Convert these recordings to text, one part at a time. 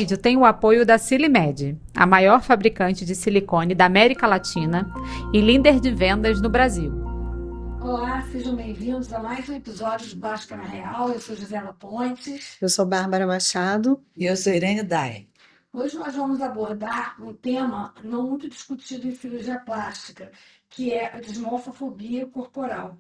vídeo tem o apoio da Silimed, a maior fabricante de silicone da América Latina e líder de vendas no Brasil. Olá, sejam bem-vindos a mais um episódio de Máscara Real. Eu sou Gisela Pontes. Eu sou Bárbara Machado. E eu sou Irene Dai. Hoje nós vamos abordar um tema não muito discutido em cirurgia plástica, que é a dismorfofobia corporal.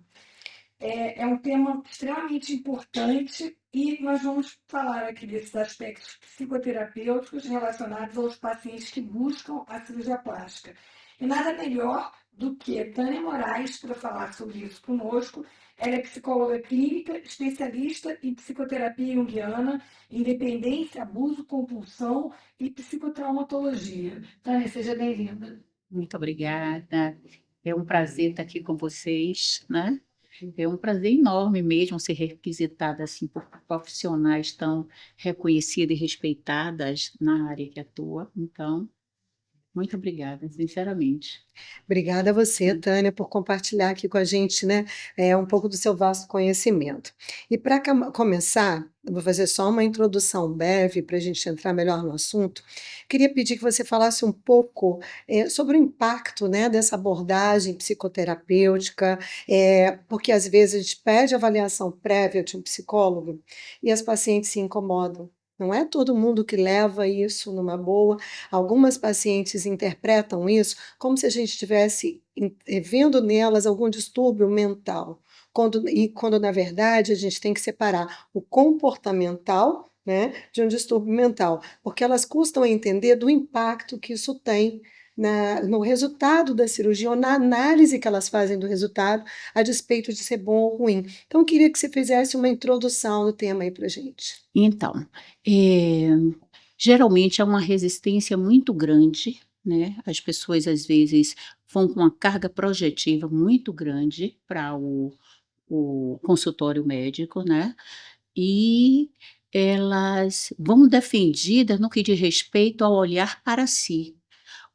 É um tema extremamente importante e nós vamos falar aqui desses aspectos psicoterapêuticos relacionados aos pacientes que buscam a cirurgia plástica. E nada melhor do que Tânia Moraes para falar sobre isso conosco. Ela é psicóloga clínica, especialista em psicoterapia junguiana, independência, abuso, compulsão e psicotraumatologia. Tânia, seja bem-vinda. Muito obrigada. É um prazer estar aqui com vocês, né? É um prazer enorme mesmo ser requisitada assim por profissionais tão reconhecidas e respeitadas na área que atua. Então, muito obrigada, sinceramente. Obrigada a você, Tânia, por compartilhar aqui com a gente, né, um pouco do seu vasto conhecimento. E para começar, eu vou fazer só uma introdução breve para a gente entrar melhor no assunto. Queria pedir que você falasse um pouco sobre o impacto, né, dessa abordagem psicoterapêutica, porque às vezes a gente pede avaliação prévia de um psicólogo e as pacientes se incomodam. Não é todo mundo que leva isso numa boa. Algumas pacientes interpretam isso como se a gente estivesse vendo nelas algum distúrbio mental, quando na verdade a gente tem que separar o comportamental, né, de um distúrbio mental, porque elas custam a entender do impacto que isso tem no resultado da cirurgia ou na análise que elas fazem do resultado, a despeito de ser bom ou ruim. Então, eu queria que você fizesse uma introdução no tema aí para gente. Então, geralmente há uma resistência muito grande, né? As pessoas às vezes vão com uma carga projetiva muito grande para o consultório médico, né? E elas vão defendidas no que diz respeito ao olhar para si.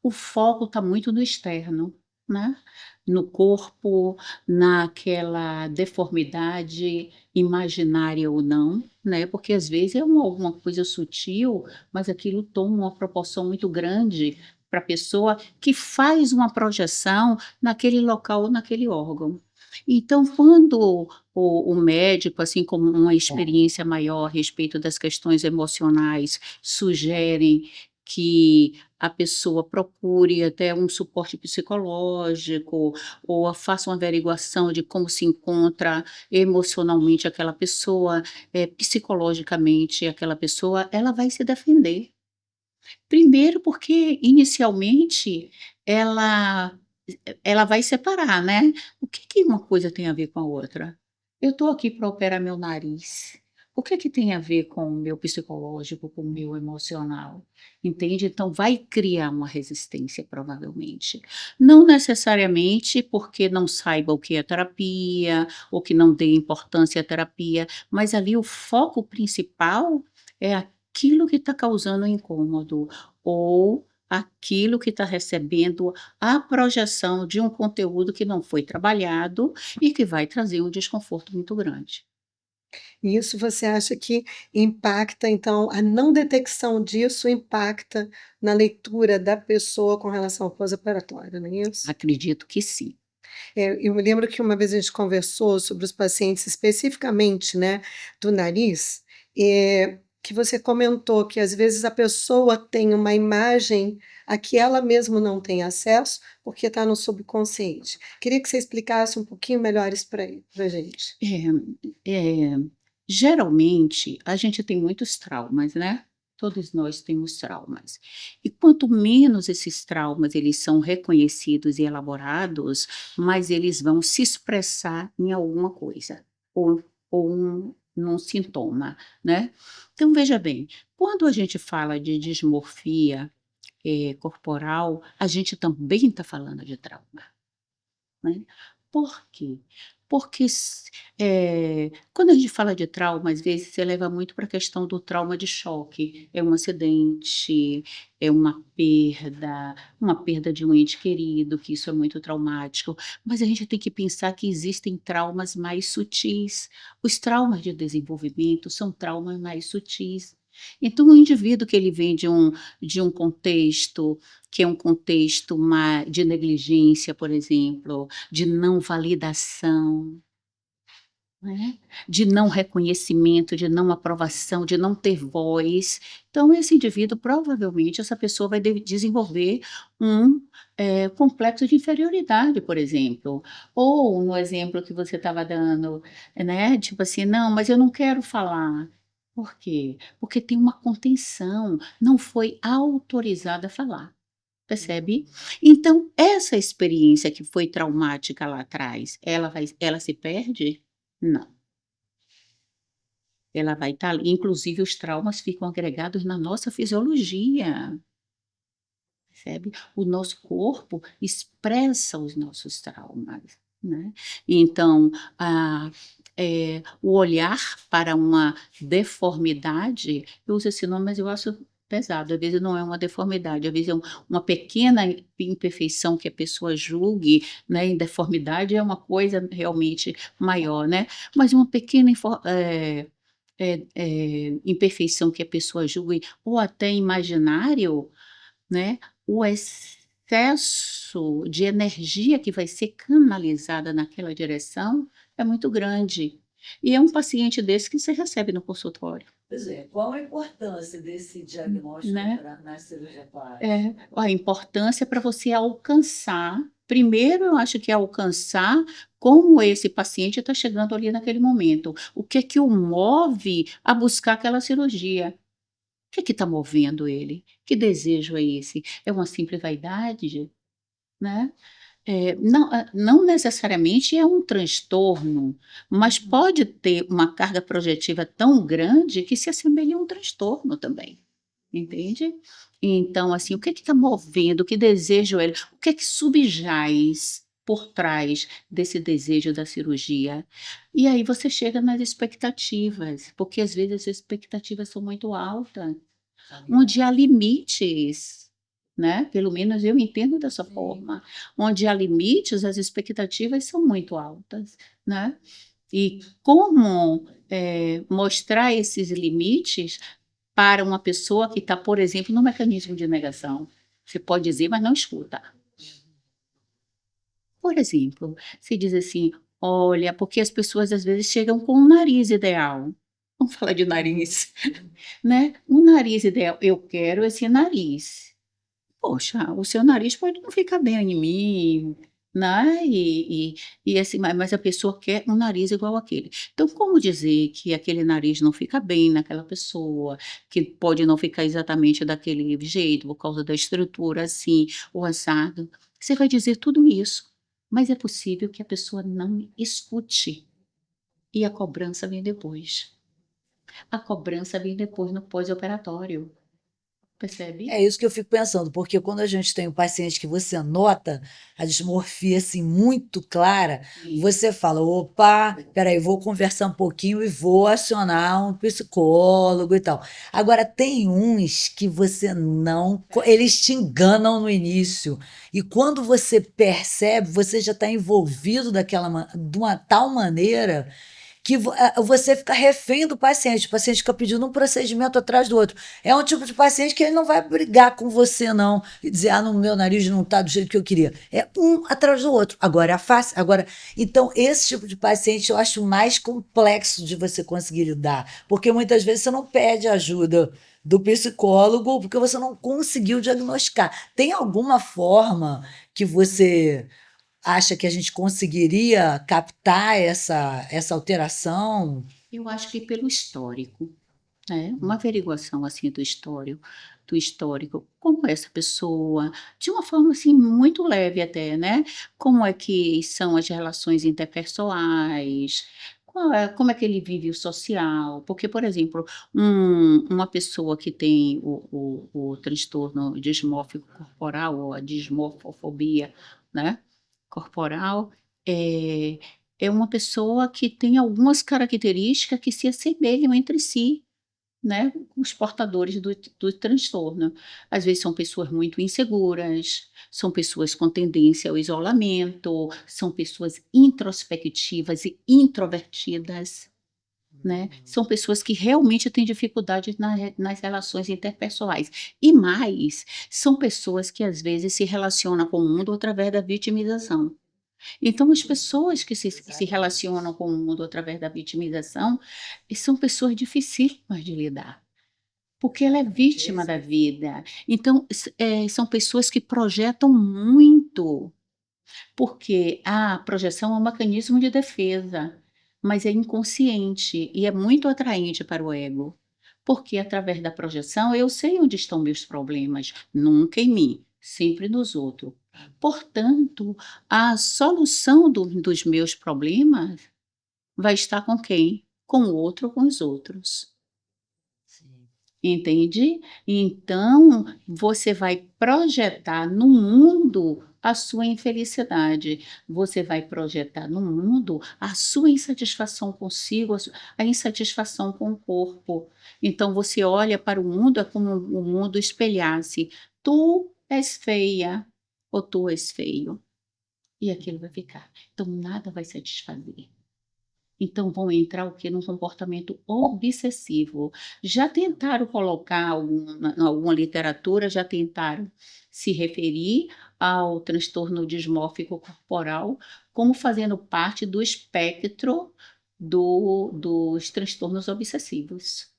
O foco está muito no externo, né? No corpo, naquela deformidade imaginária ou não, né? Porque às vezes é alguma coisa sutil, mas aquilo toma uma proporção muito grande para a pessoa que faz uma projeção naquele local ou naquele órgão. Então, quando o médico, assim como uma experiência maior a respeito das questões emocionais, sugerem que a pessoa procure até um suporte psicológico ou faça uma averiguação de como se encontra emocionalmente aquela pessoa, psicologicamente aquela pessoa, ela vai se defender. Primeiro porque inicialmente ela ela vai separar, né. O que que uma coisa tem a ver com a outra? Eu estou aqui para operar meu nariz. O que que tem a ver com o meu psicológico, com o meu emocional? Entende? Então vai criar uma resistência provavelmente. Não necessariamente porque não saiba o que é terapia, ou que não dê importância à terapia, mas ali o foco principal é aquilo que está causando incômodo, ou aquilo que está recebendo a projeção de um conteúdo que não foi trabalhado e que vai trazer um desconforto muito grande. E isso você acha que impacta, então, a não detecção disso impacta na leitura da pessoa com relação ao pós-operatório, não é isso? Acredito que sim. Eu me lembro que uma vez a gente conversou sobre os pacientes especificamente, né, do nariz, que você comentou que às vezes a pessoa tem uma imagem a que ela mesma não tem acesso, porque está no subconsciente. Queria que você explicasse um pouquinho melhor isso para a gente. É, geralmente a gente tem muitos traumas, né? Todos nós temos traumas. E quanto menos esses traumas eles são reconhecidos e elaborados, mais eles vão se expressar em alguma coisa, ou num sintoma, né? Então, veja bem, quando a gente fala de dismorfia, corporal, a gente também está falando de trauma, né. Por quê? Porque quando a gente fala de trauma, às vezes você leva muito para a questão do trauma de choque, é um acidente, é uma perda de um ente querido, que isso é muito traumático, mas a gente tem que pensar que existem traumas mais sutis. Os traumas de desenvolvimento são traumas mais sutis. Então, o indivíduo que ele vem de um contexto que é um contexto de negligência, por exemplo, de não validação, né? De não reconhecimento, de não aprovação, de não ter voz. Então, esse indivíduo, provavelmente, essa pessoa vai desenvolver um complexo de inferioridade, por exemplo. Ou, no exemplo que você estava dando, né? Tipo assim, não, mas eu não quero falar. Por quê? Porque tem uma contenção, não foi autorizada a falar. Percebe? Então, essa experiência que foi traumática lá atrás, ela se perde? Não. Ela vai estar ali. Inclusive, os traumas ficam agregados na nossa fisiologia, percebe? O nosso corpo expressa os nossos traumas, né? Então, o olhar para uma deformidade, eu uso esse nome, mas eu acho pesado. Às vezes não é uma deformidade, às vezes é uma pequena imperfeição que a pessoa julgue, né? Em deformidade é uma coisa realmente maior, né? Mas uma pequena imperfeição que a pessoa julgue, ou até imaginário, né, o excesso de energia que vai ser canalizada naquela direção é muito grande. E é um paciente desse que você recebe no consultório, Pois é, qual a importância desse diagnóstico né? na cirurgia plástica? A importância para você alcançar. Primeiro, eu acho que é alcançar como esse paciente está chegando ali naquele momento. O que é que o move a buscar aquela cirurgia? O que está movendo ele? Que desejo é esse? É uma simples vaidade, né? Não necessariamente é um transtorno, mas pode ter uma carga projetiva tão grande que se assemelha a um transtorno também, entende? Então, assim, o que está movendo? Que desejo é ele? O que é que subjaz por trás desse desejo da cirurgia? E aí você chega nas expectativas, porque às vezes as expectativas são muito altas, onde há limites, né? Pelo menos eu entendo dessa forma. Onde há limites, as expectativas são muito altas, né? E como mostrar esses limites para uma pessoa que está, por exemplo, no mecanismo de negação? Você pode dizer, mas não escuta. Por exemplo, se diz assim, olha, porque as pessoas às vezes chegam com um nariz ideal. Vamos falar de nariz, né? Um nariz ideal, eu quero esse nariz. Poxa, o seu nariz pode não ficar bem em mim, né? E assim, mas a pessoa quer um nariz igual aquele. Então, como dizer que aquele nariz não fica bem naquela pessoa, que pode não ficar exatamente daquele jeito, por causa da estrutura assim, ou assado? Você vai dizer tudo isso, mas é possível que a pessoa não escute. E a cobrança vem depois. A cobrança vem depois no pós-operatório. Percebe? É isso que eu fico pensando, porque quando a gente tem um paciente que você nota a dismorfia assim muito clara, Sim. você fala, opa, peraí, vou conversar um pouquinho e vou acionar um psicólogo e tal. Agora, tem uns que você não, eles te enganam no início, e quando você percebe, você já está envolvido de uma tal maneira que você fica refém do paciente. O paciente fica pedindo um procedimento atrás do outro. É um tipo de paciente que ele não vai brigar com você, não, e dizer, no meu nariz não está do jeito que eu queria. É um atrás do outro. Agora é a face. Agora, então, esse tipo de paciente eu acho mais complexo de você conseguir lidar, porque muitas vezes você não pede ajuda do psicólogo porque você não conseguiu diagnosticar. Tem alguma forma que você acha que a gente conseguiria captar essa alteração? Eu acho que pelo histórico, né? Uma averiguação assim do histórico, como é essa pessoa, de uma forma assim muito leve até, né? Como é que são as relações interpessoais, como é que ele vive o social? Porque, por exemplo, uma pessoa que tem o transtorno dismórfico corporal, ou a dismorfofobia, né? Corporal, é, é uma pessoa que tem algumas características que se assemelham entre si, né, os portadores do transtorno. Às vezes são pessoas muito inseguras, são pessoas com tendência ao isolamento, são pessoas introspectivas e introvertidas, né? São pessoas que realmente têm dificuldade nas relações interpessoais. E mais, são pessoas que às vezes se relacionam com o mundo através da vitimização. Então, as pessoas que se relacionam com o mundo através da vitimização são pessoas dificílimas de lidar. Porque ela é vítima da vida. Então, são pessoas que projetam muito, porque a projeção é um mecanismo de defesa, mas é inconsciente e é muito atraente para o ego. Porque através da projeção eu sei onde estão meus problemas, nunca em mim, sempre nos outros. Portanto, a solução dos meus problemas vai estar com quem? Com o outro ou com os outros. Sim. Entende? Então, você vai projetar no mundo a sua infelicidade. Você vai projetar no mundo a sua insatisfação consigo, a insatisfação com o corpo. Então, você olha para o mundo, é como o mundo espelhasse. Tu és feia ou tu és feio. E aquilo vai ficar. Então, nada vai satisfazer. Então vão entrar o quê? Num comportamento obsessivo. Já tentaram colocar alguma literatura, já tentaram se referir ao transtorno dismórfico corporal como fazendo parte do espectro dos transtornos obsessivos.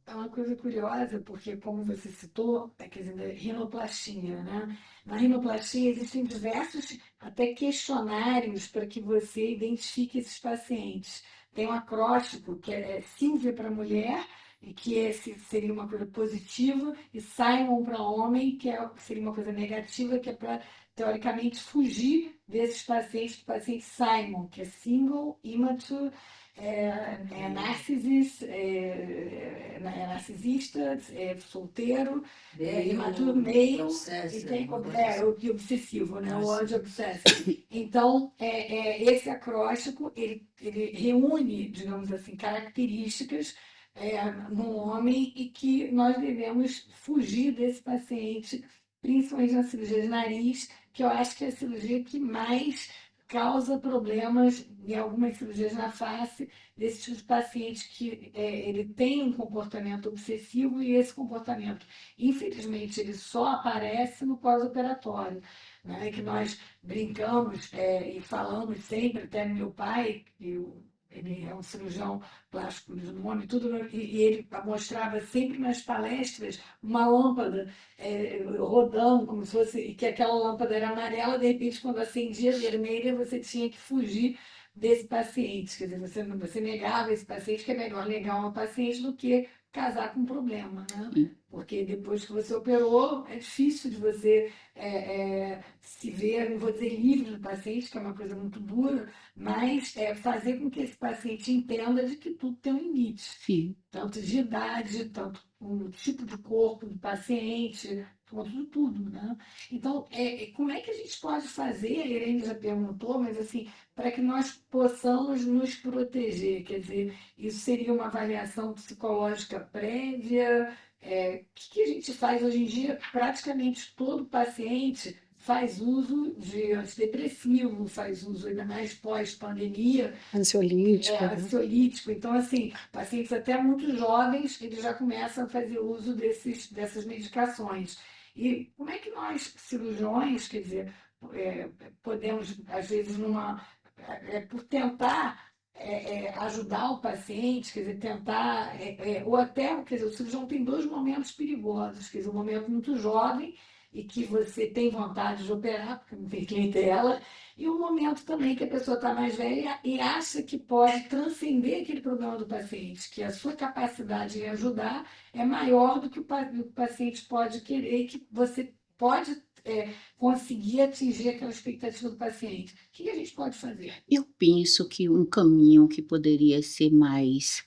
É uma coisa curiosa, porque, como você citou, quer dizer, da rinoplastia, né? Na rinoplastia existem diversos até questionários para que você identifique esses pacientes. Tem um acróstico que é Silvia para mulher, e que seria uma coisa positiva, e Simon para homem, seria uma coisa negativa, que é para, teoricamente, fugir desses pacientes, do paciente Simon, que é single, immature, narcisista, solteiro, imaturo, meio, e tem o obsessivo, né? O ódio obsessivo. Então, esse acróstico, ele reúne, digamos assim, características no homem e que nós devemos fugir desse paciente, principalmente na cirurgia de nariz, que eu acho que é a cirurgia que mais causa problemas em algumas cirurgias na face desse tipo de paciente que ele tem um comportamento obsessivo e esse comportamento, infelizmente, ele só aparece no pós-operatório, né? Que nós brincamos e falamos sempre, até meu pai, ele é um cirurgião plástico de nome, tudo, e ele mostrava sempre nas palestras uma lâmpada rodando, como se fosse, e que aquela lâmpada era amarela, de repente, quando acendia vermelha, você tinha que fugir desse paciente. Quer dizer, você negava esse paciente, que é melhor negar uma paciente do que casar com um problema, né? Porque depois que você operou, é difícil de você se ver, não vou dizer livre do paciente, que é uma coisa muito dura, mas fazer com que esse paciente entenda de que tudo tem um limite. Sim. Tanto de idade, tanto o tipo de corpo do paciente, quanto de tudo, né? Então, como é que a gente pode fazer, a Irene já perguntou, mas assim, para que nós possamos nos proteger? Quer dizer, isso seria uma avaliação psicológica prévia? O que a gente faz hoje em dia? Praticamente todo paciente faz uso de antidepressivo, faz uso ainda mais pós-pandemia, Ansiolítico, né? ansiolítico. Então, assim, pacientes até muito jovens, eles já começam a fazer uso dessas medicações. E como é que nós, cirurgiões, quer dizer, podemos, às vezes, por tentar ajudar o paciente, quer dizer, tentar, ou até, quer dizer, o cirurgião tem dois momentos perigosos, quer dizer, um momento muito jovem, e que você tem vontade de operar, porque não tem clientela, e um momento também que a pessoa está mais velha e acha que pode transcender aquele problema do paciente, que a sua capacidade em ajudar é maior do que o paciente pode querer, e que você pode conseguir atingir aquela expectativa do paciente. O que a gente pode fazer? Eu penso que um caminho que poderia ser mais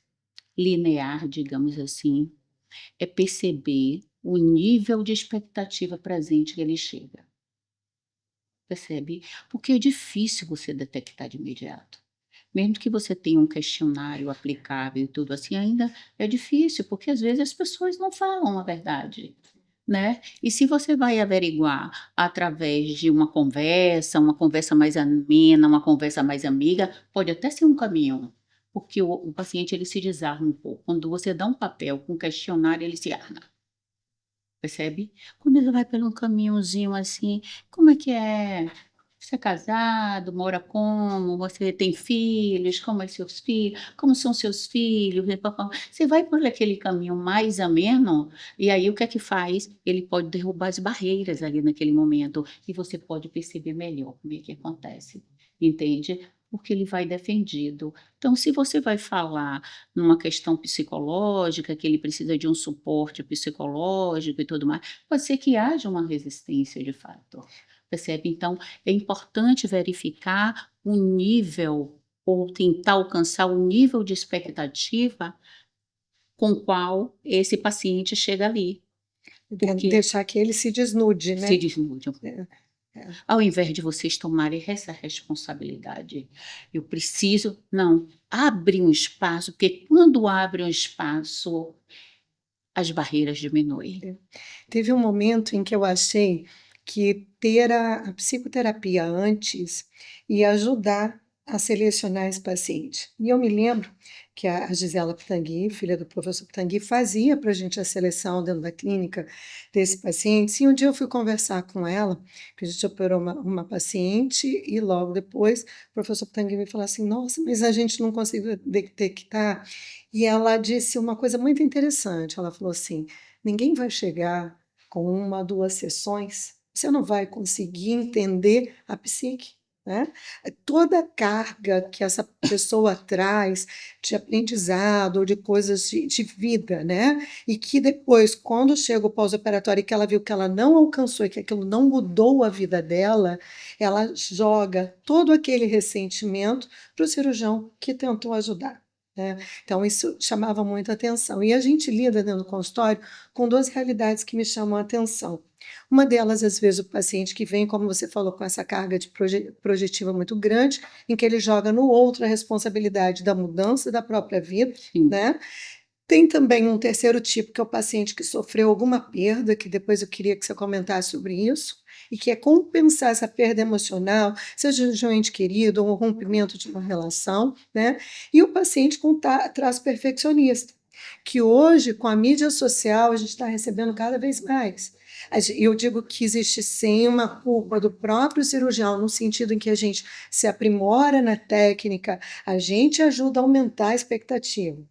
linear, digamos assim, é perceber o nível de expectativa presente que ele chega. Percebe? Porque é difícil você detectar de imediato. Mesmo que você tenha um questionário aplicável e tudo assim, ainda é difícil, porque às vezes as pessoas não falam a verdade, né? E se você vai averiguar através de uma conversa mais amena, uma conversa mais amiga, pode até ser um caminho. porque o paciente ele se desarma um pouco. Quando você dá um papel com um questionário, ele se arma. Percebe? Quando ele vai pelo um caminhozinho assim, como é que é? Você é casado, mora como? Você tem filhos? Como é seus filhos? Como são seus filhos? E papá. Você vai por aquele caminho mais ameno, e aí o que é que faz? Ele pode derrubar as barreiras ali naquele momento, e você pode perceber melhor como é que acontece. Entende? Porque ele vai defendido. Então, se você vai falar numa questão psicológica, que ele precisa de um suporte psicológico e tudo mais, pode ser que haja uma resistência de fato. Percebe? Então, é importante verificar o nível ou tentar alcançar o nível de expectativa com o qual esse paciente chega ali. Porque Deixar que ele se desnude, se né? desnude. É, é. Ao invés de vocês tomarem essa responsabilidade, eu preciso, não, abre um espaço, porque quando abre um espaço, as barreiras diminuem. Teve um momento em que eu achei que ter a psicoterapia antes ia ajudar a selecionar esse paciente. E eu me lembro que a Gisela Pitangui, filha do professor Pitangui, fazia para a gente a seleção dentro da clínica desse paciente. E um dia eu fui conversar com ela, que a gente operou uma paciente, e logo depois o professor Pitangui me falou assim: Nossa, mas a gente não conseguiu detectar. E ela disse uma coisa muito interessante. Ela falou assim: Ninguém vai chegar com uma, duas sessões, você não vai conseguir entender a psique, né? Toda a carga que essa pessoa traz de aprendizado ou de coisas de vida, né? E que depois, quando chega o pós-operatório e que ela viu que ela não alcançou e que aquilo não mudou a vida dela, ela joga todo aquele ressentimento para o cirurgião que tentou ajudar. Né? Então, isso chamava muita atenção. E a gente lida dentro do consultório com duas realidades que me chamam a atenção. Uma delas, às vezes, o paciente que vem, como você falou, com essa carga de projetiva muito grande, em que ele joga no outro a responsabilidade da mudança da própria vida, Sim. né? Tem também um terceiro tipo, que é o paciente que sofreu alguma perda, que depois eu queria que você comentasse sobre isso, e que é compensar essa perda emocional, seja de um ente querido ou um rompimento de uma relação, né? E o paciente com traço perfeccionista, que hoje, com a mídia social, a gente está recebendo cada vez mais. Eu digo que existe sim uma culpa do próprio cirurgião, no sentido em que a gente se aprimora na técnica, a gente ajuda a aumentar a expectativa.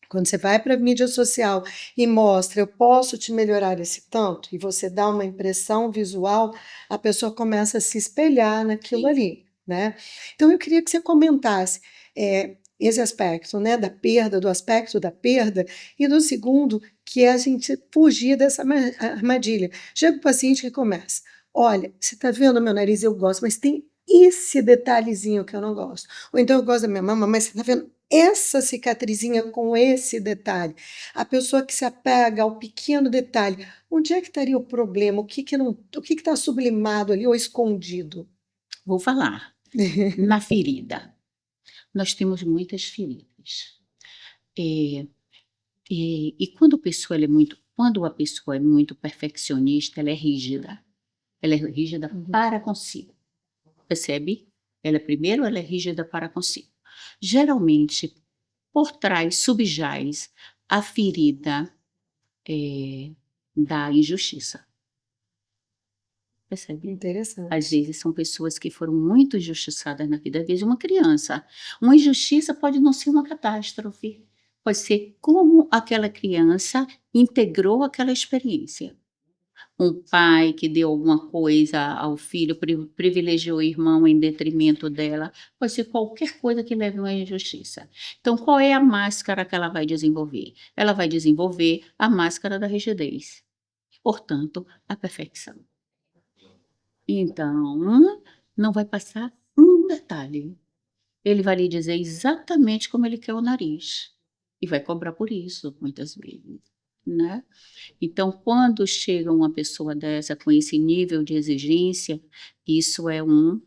Quando você vai para a mídia social e mostra, eu posso te melhorar esse tanto, e você dá uma impressão visual, a pessoa começa a se espelhar naquilo Sim. ali, né? Então, eu queria que você comentasse esse aspecto, né, da perda, do aspecto da perda, e do segundo, que é a gente fugir dessa armadilha. Chega o paciente que começa, olha, você está vendo o meu nariz, eu gosto, mas tem esse detalhezinho que eu não gosto. Ou então eu gosto da minha mama, mas você está vendo essa cicatrizinha com esse detalhe. A pessoa que se apega ao pequeno detalhe, onde é que estaria o problema? O que está sublimado ali ou escondido? Vou falar. Na ferida. Nós temos muitas feridas. E quando a pessoa é muito perfeccionista, ela é rígida. Ela é rígida para consigo. Percebe? Primeiro, ela é rígida para consigo. Geralmente, por trás subjaz a ferida da injustiça. Percebe? Interessante. Às vezes são pessoas que foram muito injustiçadas na vida. Às vezes uma criança. Uma injustiça pode não ser uma catástrofe. Pode ser como aquela criança integrou aquela experiência. Um pai que deu alguma coisa ao filho, privilegiou o irmão em detrimento dela. Pode ser qualquer coisa que leve a uma injustiça. Então, qual é a máscara que ela vai desenvolver? Ela vai desenvolver a máscara da rigidez. Portanto, a perfeição. Então, não vai passar um detalhe. Ele vai lhe dizer exatamente como ele quer o nariz. E vai cobrar por isso, muitas vezes, né? Então, quando chega uma pessoa dessa com esse nível de exigência, isso é um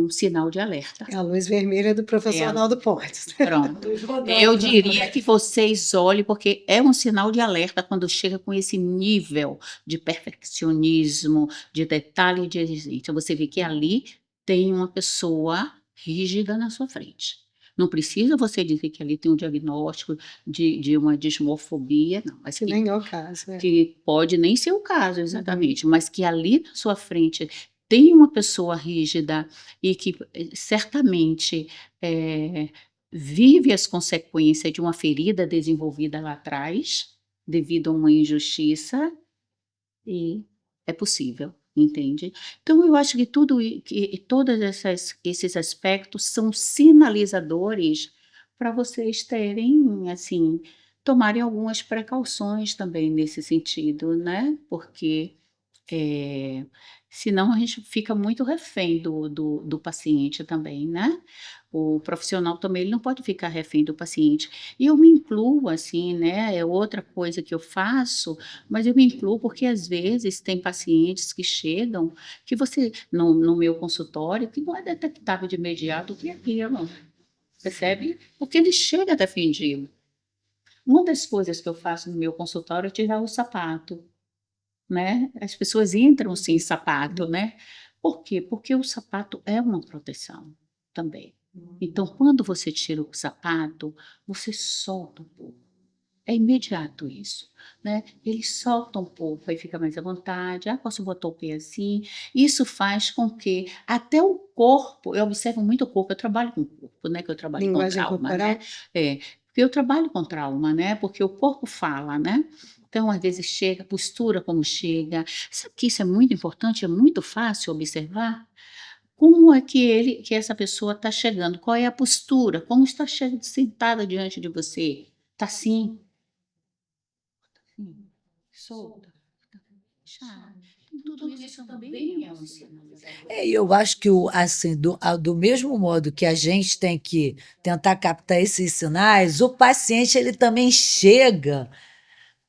sinal de alerta. É a luz vermelha do professor É. Arnaldo Pontes. Pronto. Eu diria que vocês olhem, porque é um sinal de alerta quando chega com esse nível de perfeccionismo, de detalhe e de exigência. Você vê que ali tem uma pessoa rígida na sua frente. Não precisa você dizer que ali tem um diagnóstico de uma dismorfobia, não, mas Que nem é o caso, né? que pode nem ser o caso Uhum. exatamente, mas que ali na sua frente tem uma pessoa rígida e que certamente vive as consequências de uma ferida desenvolvida lá atrás, devido a uma injustiça, e é possível, entende? Então, eu acho que todos esses aspectos são sinalizadores para vocês terem, assim, tomarem algumas precauções também nesse sentido, né? Porque é, senão a gente fica muito refém do paciente também, né? O profissional também ele não pode ficar refém do paciente. E eu me incluo, assim, né? É outra coisa que eu faço, mas eu me incluo porque às vezes tem pacientes que chegam, que você, no meu consultório, que não é detectável de imediato o que é aquilo, percebe? Porque ele chega defendido. Uma das coisas que eu faço no meu consultório é tirar o sapato, né? As pessoas entram sem sapato, né? Por quê? Porque o sapato é uma proteção também. Então, quando você tira o sapato, você solta um pouco. É imediato isso, né? Ele solta um pouco, aí fica mais à vontade. Ah, posso botar o pé assim? Isso faz com que até o corpo, eu observo muito o corpo, eu trabalho com o corpo, né? Que eu trabalho com Linguagem trauma, corporal? né? É, porque eu trabalho com trauma, né? Porque o corpo fala, né? Então, às vezes chega, a postura como chega. Sabe que isso é muito importante, é muito fácil observar? Como é que essa pessoa está chegando? Qual é a postura? Como está sentada diante de você? Está assim? Solta, fechada. Tudo isso também é um sinalizador. E eu acho que assim, do mesmo modo que a gente tem que tentar captar esses sinais, o paciente ele também chega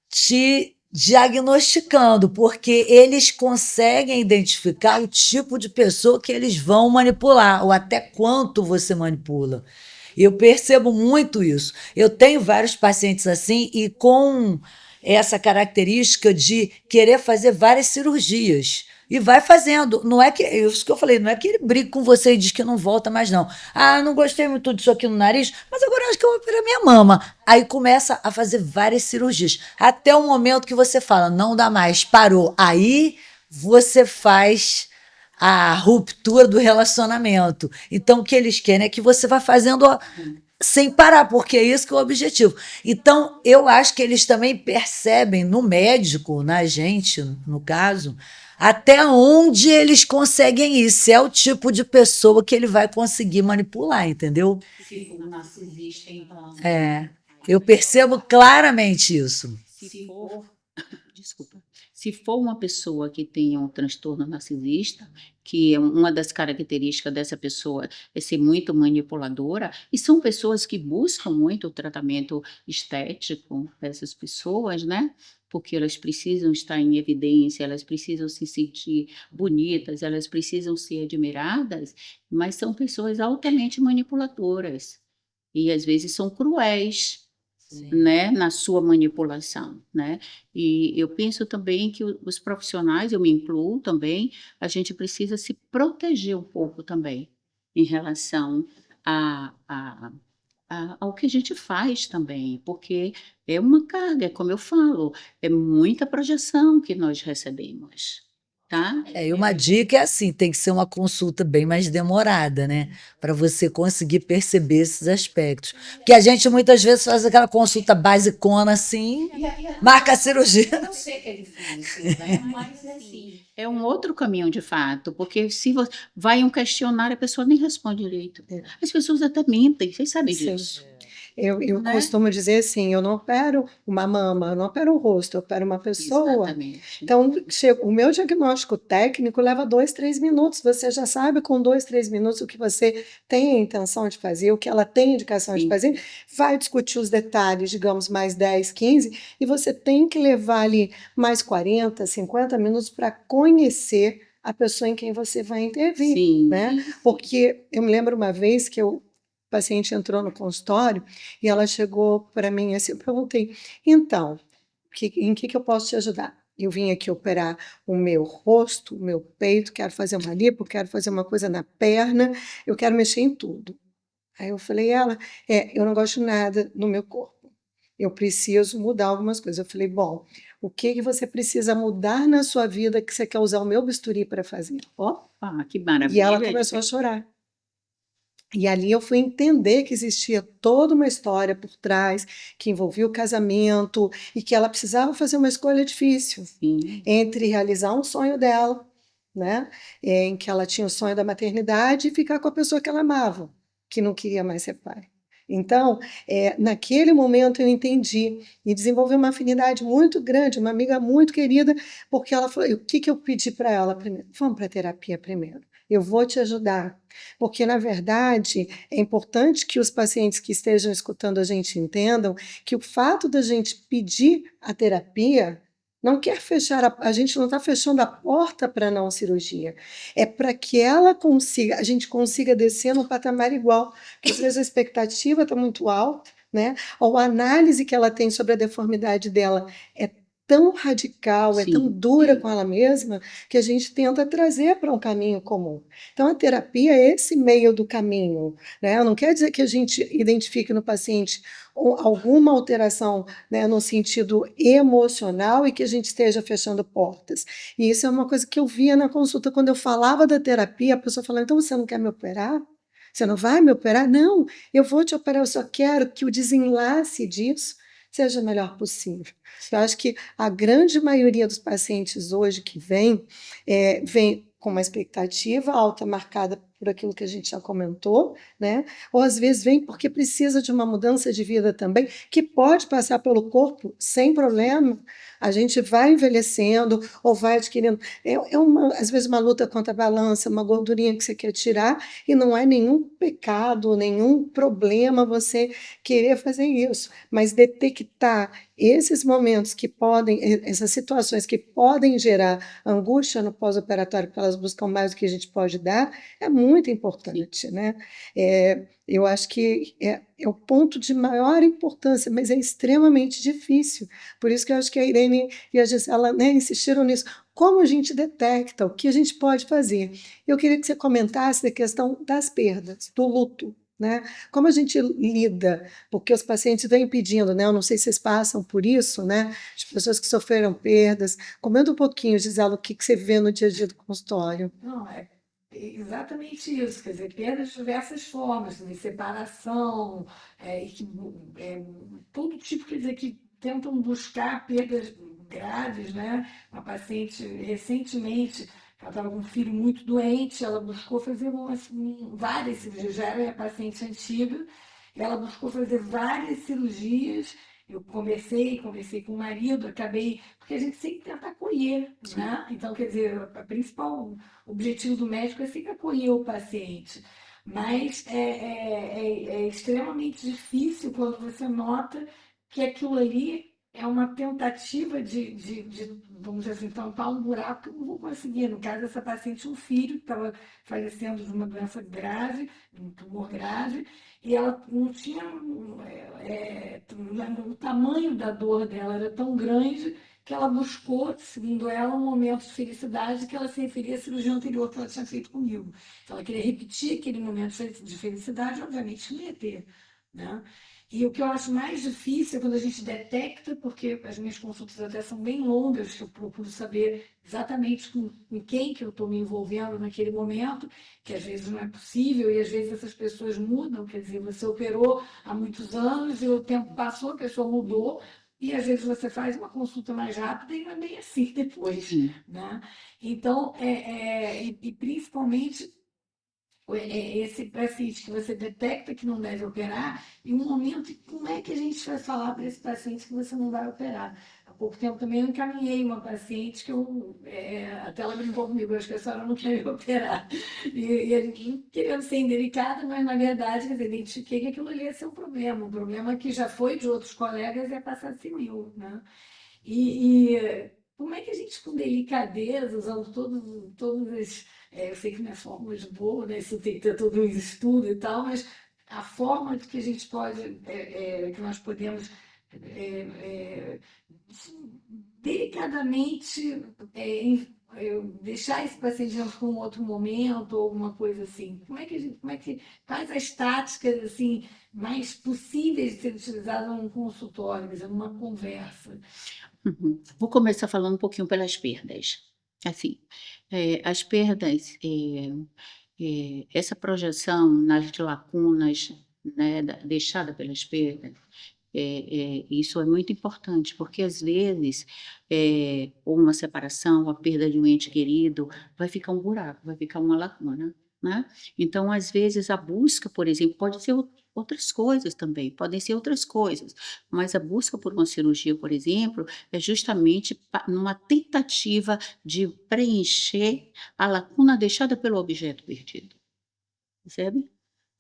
te diagnosticando, porque eles conseguem identificar o tipo de pessoa que eles vão manipular, ou até quanto você manipula. Eu percebo muito isso. Eu tenho vários pacientes assim e com essa característica de querer fazer várias cirurgias. E vai fazendo. Não é que, isso que eu falei, não é que ele briga com você e diz que não volta mais, não. Ah, não gostei muito disso aqui no nariz, mas agora eu acho que eu vou operar minha mama. Aí começa a fazer várias cirurgias. Até o momento que você fala, não dá mais, parou. Aí você faz a ruptura do relacionamento. Então, o que eles querem é que você vá fazendo sem parar, porque é isso que é o objetivo. Então, eu acho que eles também percebem no médico, na gente, no caso, até onde eles conseguem ir, se é o tipo de pessoa que ele vai conseguir manipular, entendeu? Se for narcisista, então. Eu percebo claramente isso. Se for, desculpa. Se for uma pessoa que tenha um transtorno narcisista, que é uma das características dessa pessoa é ser muito manipuladora, e são pessoas que buscam muito o tratamento estético dessas pessoas, né? Porque elas precisam estar em evidência, elas precisam se sentir bonitas, elas precisam ser admiradas, mas são pessoas altamente manipuladoras e às vezes são cruéis, né, na sua manipulação, né? E eu penso também que os profissionais, eu me incluo também, a gente precisa se proteger um pouco também em relação ao que a gente faz também, porque é uma carga, como eu falo, é muita projeção que nós recebemos, tá? E uma dica é assim, tem que ser uma consulta bem mais demorada, né? Para você conseguir perceber esses aspectos. Porque a gente muitas vezes faz aquela consulta basicona assim, marca a cirurgia. Eu sei que é difícil, né? Mas assim, é um outro caminho de fato, porque se você vai em um questionário, a pessoa nem responde direito. As pessoas até mentem, vocês sabem Sim. disso. Eu Né? costumo dizer assim, eu não opero uma mama, eu não opero o rosto, eu opero uma pessoa. Exatamente. Então, o meu diagnóstico técnico leva 2, 3 minutos. Você já sabe com 2, 3 minutos o que você tem a intenção de fazer, o que ela tem indicação de Sim. fazer. Vai discutir os detalhes, digamos, mais 10, 15, e você tem que levar ali mais 40, 50 minutos para conhecer a pessoa em quem você vai intervir, Sim. né? Porque eu me lembro uma vez que o paciente entrou no consultório e ela chegou para mim assim, eu perguntei, então, em que eu posso te ajudar? Eu vim aqui operar o meu rosto, o meu peito, quero fazer uma lipo, quero fazer uma coisa na perna, eu quero mexer em tudo. Aí eu falei, ela, eu não gosto de nada no meu corpo. Eu preciso mudar algumas coisas. Eu falei, bom, o que que você precisa mudar na sua vida que você quer usar o meu bisturi para fazer? Opa, que E ela maravilha! começou a chorar. E ali eu fui entender que existia toda uma história por trás, que envolvia o casamento e que ela precisava fazer uma escolha difícil Sim, entre realizar um sonho dela, né, em que ela tinha o sonho da maternidade e ficar com a pessoa que ela amava, que não queria mais ser pai. Então, naquele momento eu entendi e desenvolvi uma afinidade muito grande, uma amiga muito querida, porque ela falou, o que que eu pedi para ela primeiro? Vamos para a terapia primeiro. Eu vou te ajudar. Porque, na verdade, é importante que os pacientes que estejam escutando a gente entendam que o fato da gente pedir a terapia não quer fechar, a gente não está fechando a porta para a não cirurgia. É para que ela consiga, a gente consiga descer no patamar igual. Porque às vezes a expectativa está muito alta, né? Ou a análise que ela tem sobre a deformidade dela é tão radical, é tão sim, dura com ela mesma, que a gente tenta trazer para um caminho comum. Então, a terapia é esse meio do caminho, né? Não quer dizer que a gente identifique no paciente alguma alteração, né, no sentido emocional e que a gente esteja fechando portas. E isso é uma coisa que eu via na consulta, quando eu falava da terapia, a pessoa falava, então você não quer me operar? Você não vai me operar? Não, eu vou te operar, eu só quero que o desenlace disso seja o melhor possível. Eu acho que a grande maioria dos pacientes hoje que vem com uma expectativa alta marcada por aquilo que a gente já comentou, né? Ou às vezes vem porque precisa de uma mudança de vida também, que pode passar pelo corpo sem problema. A gente vai envelhecendo ou vai adquirindo. Às vezes, uma luta contra a balança, uma gordurinha que você quer tirar, e não é nenhum pecado, nenhum problema você querer fazer isso. Mas detectar esses momentos que podem, essas situações que podem gerar angústia no pós-operatório, porque elas buscam mais do que a gente pode dar, é muito importante, né? Eu acho que é o ponto de maior importância, mas é extremamente difícil. Por isso que eu acho que a Irene e a Gisela, né, insistiram nisso. Como a gente detecta, o que a gente pode fazer? Eu queria que você comentasse da questão das perdas, do luto, né? Como a gente lida, porque os pacientes vêm pedindo, né? Eu não sei se vocês passam por isso, né? As pessoas que sofreram perdas. Comenta um pouquinho, Gisela, o que você vê no dia a dia do consultório. Não, é exatamente isso, quer dizer, perdas de diversas formas, de separação, e todo tipo, quer dizer, que tentam buscar perdas graves, né? Uma paciente, recentemente, ela estava com um filho muito doente, ela buscou fazer várias cirurgias, já era paciente antiga, ela buscou fazer várias cirurgias, eu conversei com o marido, acabei, porque a gente sempre tenta acolher, né? Então, quer dizer, a principal objetivo do médico é sempre acolher o paciente. Mas é extremamente difícil quando você nota que aquilo ali é uma tentativa vamos dizer assim, tampar um buraco que eu não vou conseguir. No caso dessa paciente, um filho que estava falecendo de uma doença grave, de um tumor grave, e ela não tinha. O tamanho da dor dela era tão grande que ela buscou, segundo ela, um momento de felicidade que ela se referia à cirurgia anterior que ela tinha feito comigo. Então, ela queria repetir aquele momento de felicidade, obviamente não ia ter, né? E o que eu acho mais difícil é quando a gente detecta, porque as minhas consultas até são bem longas, que eu procuro saber exatamente com quem que eu estou me envolvendo naquele momento, que às vezes não é possível, e às vezes essas pessoas mudam, quer dizer, você operou há muitos anos e o tempo passou, a pessoa mudou, e às vezes você faz uma consulta mais rápida e não é bem assim depois, sim. né? Então, e principalmente esse paciente que você detecta que não deve operar, em um momento, como é que a gente vai falar para esse paciente que você não vai operar? Há pouco tempo também eu encaminhei uma paciente que até ela brincou comigo, acho que a senhora não quer me operar. E a gente querendo ser indelicada, mas na verdade, quer dizer, identifiquei que aquilo ali ia ser um problema que já foi de outros colegas e é passar civil, né? Como é que a gente, com delicadeza, usando todos os. Eu sei que não é fórmula de bolo, né? Isso tem que ter todo um estudo e tal, mas a forma de que a gente pode, que nós podemos é, é, delicadamente eu deixar esse paciente para um outro momento, ou alguma coisa assim? Quais as táticas assim mais possíveis de ser utilizadas num consultório, quer dizer, numa conversa? Uhum. Vou começar falando um pouquinho pelas perdas. Assim, as perdas, essa projeção nas lacunas, né, deixada pelas perdas, isso é muito importante, porque às vezes, ou uma separação, a perda de um ente querido, vai ficar um buraco, vai ficar uma lacuna, né? Então, às vezes, a busca, por exemplo, pode ser outras coisas também, podem ser outras coisas, mas a busca por uma cirurgia, por exemplo, é justamente numa tentativa de preencher a lacuna deixada pelo objeto perdido, percebe?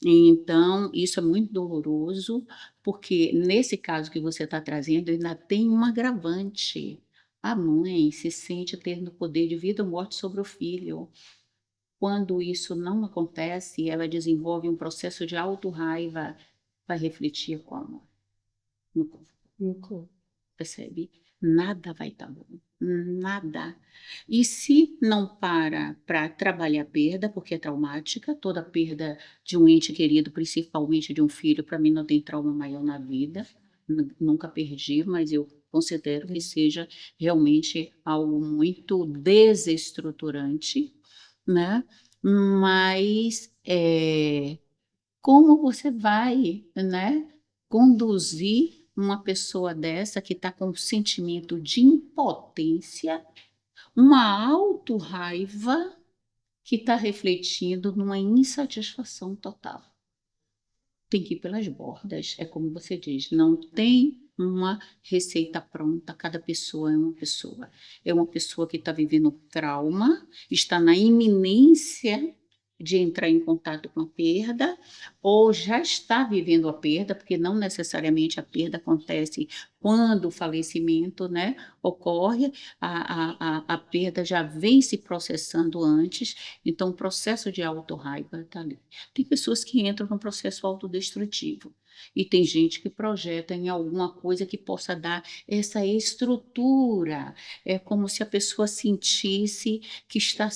Então, isso é muito doloroso, porque nesse caso que você está trazendo, ainda tem um agravante. A mãe se sente tendo poder de vida ou morte sobre o filho. Quando isso não acontece, ela desenvolve um processo de autorraiva, vai refletir como? No corpo, percebe? Nada vai estar bom, nada. E se não para trabalhar a perda, porque é traumática, toda perda de um ente querido, principalmente de um filho, para mim não tem trauma maior na vida, nunca perdi, mas eu considero que seja realmente algo muito desestruturante, né? Mas como você vai, né, conduzir uma pessoa dessa que está com um sentimento de impotência, uma auto-raiva que está refletindo numa insatisfação total? Tem que ir pelas bordas, é como você diz, não tem uma receita pronta, cada pessoa é uma pessoa. É uma pessoa que está vivendo trauma, está na iminência de entrar em contato com a perda, ou já está vivendo a perda, porque não necessariamente a perda acontece quando o falecimento, né, ocorre, a perda já vem se processando antes, então o processo de autorraiva está ali. Tem pessoas que entram num processo autodestrutivo, e tem gente que projeta em alguma coisa que possa dar essa estrutura. É como se a pessoa sentisse que está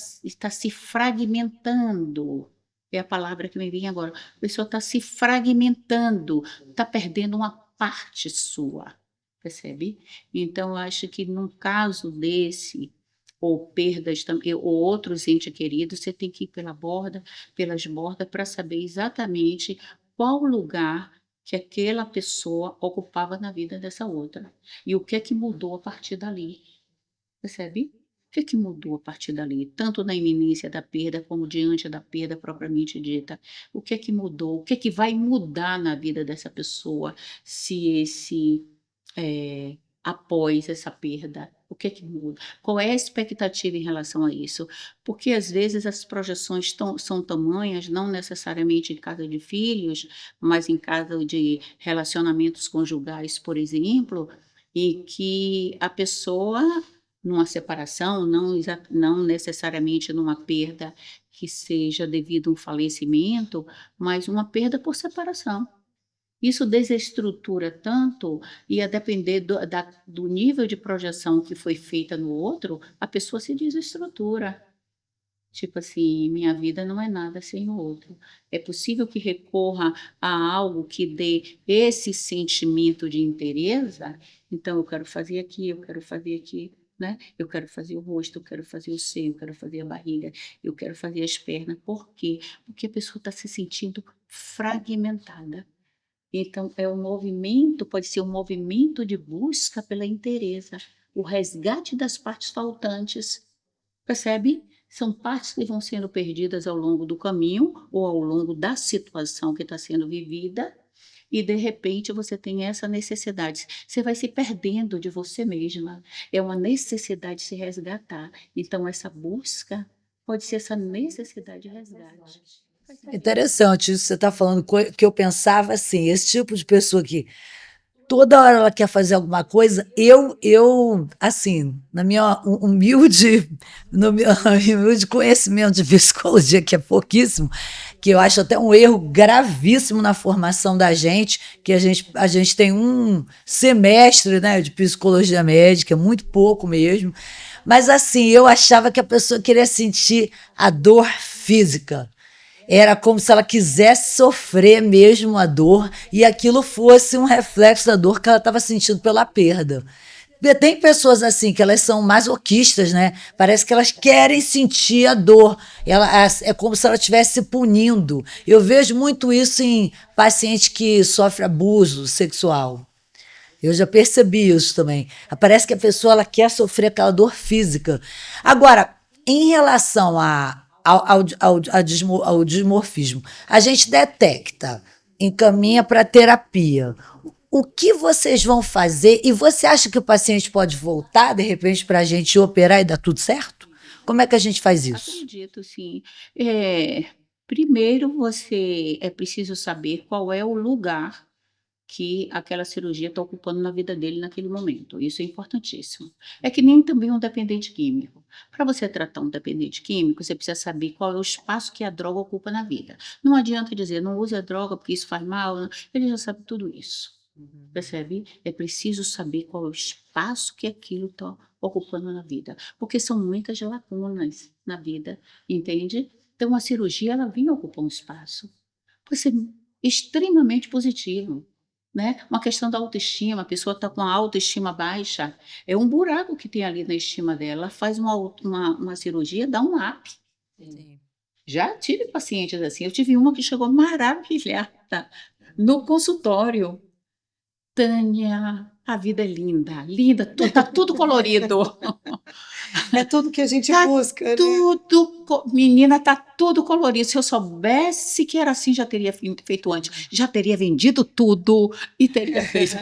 se fragmentando. É a palavra que me vem agora. A pessoa está se fragmentando, está perdendo uma parte sua, percebe? Então, eu acho que num caso desse, ou perdas, ou outros entes queridos, você tem que ir pelas bordas, para saber exatamente qual lugar que aquela pessoa ocupava na vida dessa outra. E o que é que mudou a partir dali. Percebe? O que é que mudou a partir dali? Tanto na iminência da perda, como diante da perda propriamente dita. O que é que mudou? O que é que vai mudar na vida dessa pessoa após essa perda? O que é que muda? Qual é a expectativa em relação a isso? Porque às vezes as projeções são tamanhas, não necessariamente em caso de filhos, mas em caso de relacionamentos conjugais, por exemplo, e que a pessoa, numa separação, não necessariamente numa perda que seja devido a um falecimento, mas uma perda por separação. Isso desestrutura tanto, e a depender do nível de projeção que foi feita no outro, a pessoa se desestrutura. Tipo assim, minha vida não é nada sem o outro. É possível que recorra a algo que dê esse sentimento de interesse. Então, eu quero fazer aqui, eu quero fazer aqui, né? Eu quero fazer o rosto, eu quero fazer o seio, eu quero fazer a barriga, eu quero fazer as pernas. Por quê? Porque a pessoa está se sentindo fragmentada. Então, pode ser um movimento de busca pela inteireza, o resgate das partes faltantes, percebe? São partes que vão sendo perdidas ao longo do caminho ou ao longo da situação que está sendo vivida, e de repente você tem essa necessidade. Você vai se perdendo de você mesma. É uma necessidade de se resgatar. Então, essa busca pode ser essa necessidade de resgate. Interessante isso que você está falando, que eu pensava assim, esse tipo de pessoa que toda hora ela quer fazer alguma coisa, assim, no meu humilde conhecimento de psicologia, que é pouquíssimo, que eu acho até um erro gravíssimo na formação da gente, que a gente tem um semestre, né, de psicologia médica, muito pouco mesmo, Mas assim, eu achava que a pessoa queria sentir a dor física. Era como se ela quisesse sofrer mesmo a dor e aquilo fosse um reflexo da dor que ela estava sentindo pela perda. Tem pessoas assim que elas são masoquistas, né? Parece que elas querem sentir a dor. É como se ela estivesse se punindo. Eu vejo muito isso em paciente que sofre abuso sexual. Eu já percebi isso também. Parece que a pessoa ela quer sofrer aquela dor física. Agora, em relação ao dismorfismo, a gente detecta, encaminha para terapia. O que vocês vão fazer? E você acha que o paciente pode voltar, de repente, para a gente operar e dar tudo certo? Como é que a gente faz isso? Acredito, sim. Primeiro você é preciso saber qual é o lugar que aquela cirurgia está ocupando na vida dele naquele momento. Isso é importantíssimo. É que nem também um dependente químico. Para você tratar um dependente químico, você precisa saber qual é o espaço que a droga ocupa na vida. Não adianta dizer, não use a droga porque isso faz mal. Ele já sabe tudo isso. Percebe? É preciso saber qual é o espaço que aquilo está ocupando na vida. Porque são muitas lacunas na vida, entende? Então, a cirurgia, ela vinha ocupar um espaço. Pode ser extremamente positivo. Né? Uma questão da autoestima, a pessoa está com a autoestima baixa, é um buraco que tem ali na estima dela. Ela faz uma cirurgia, dá um up. Sim. Já tive pacientes assim, eu tive uma que chegou maravilhada no consultório. Tânia, a vida é linda, linda, tá tudo colorido. É tudo que a gente Tá busca, né? Menina, tá tudo colorido. Se eu soubesse que era assim, já teria feito antes. Já teria vendido tudo e teria feito.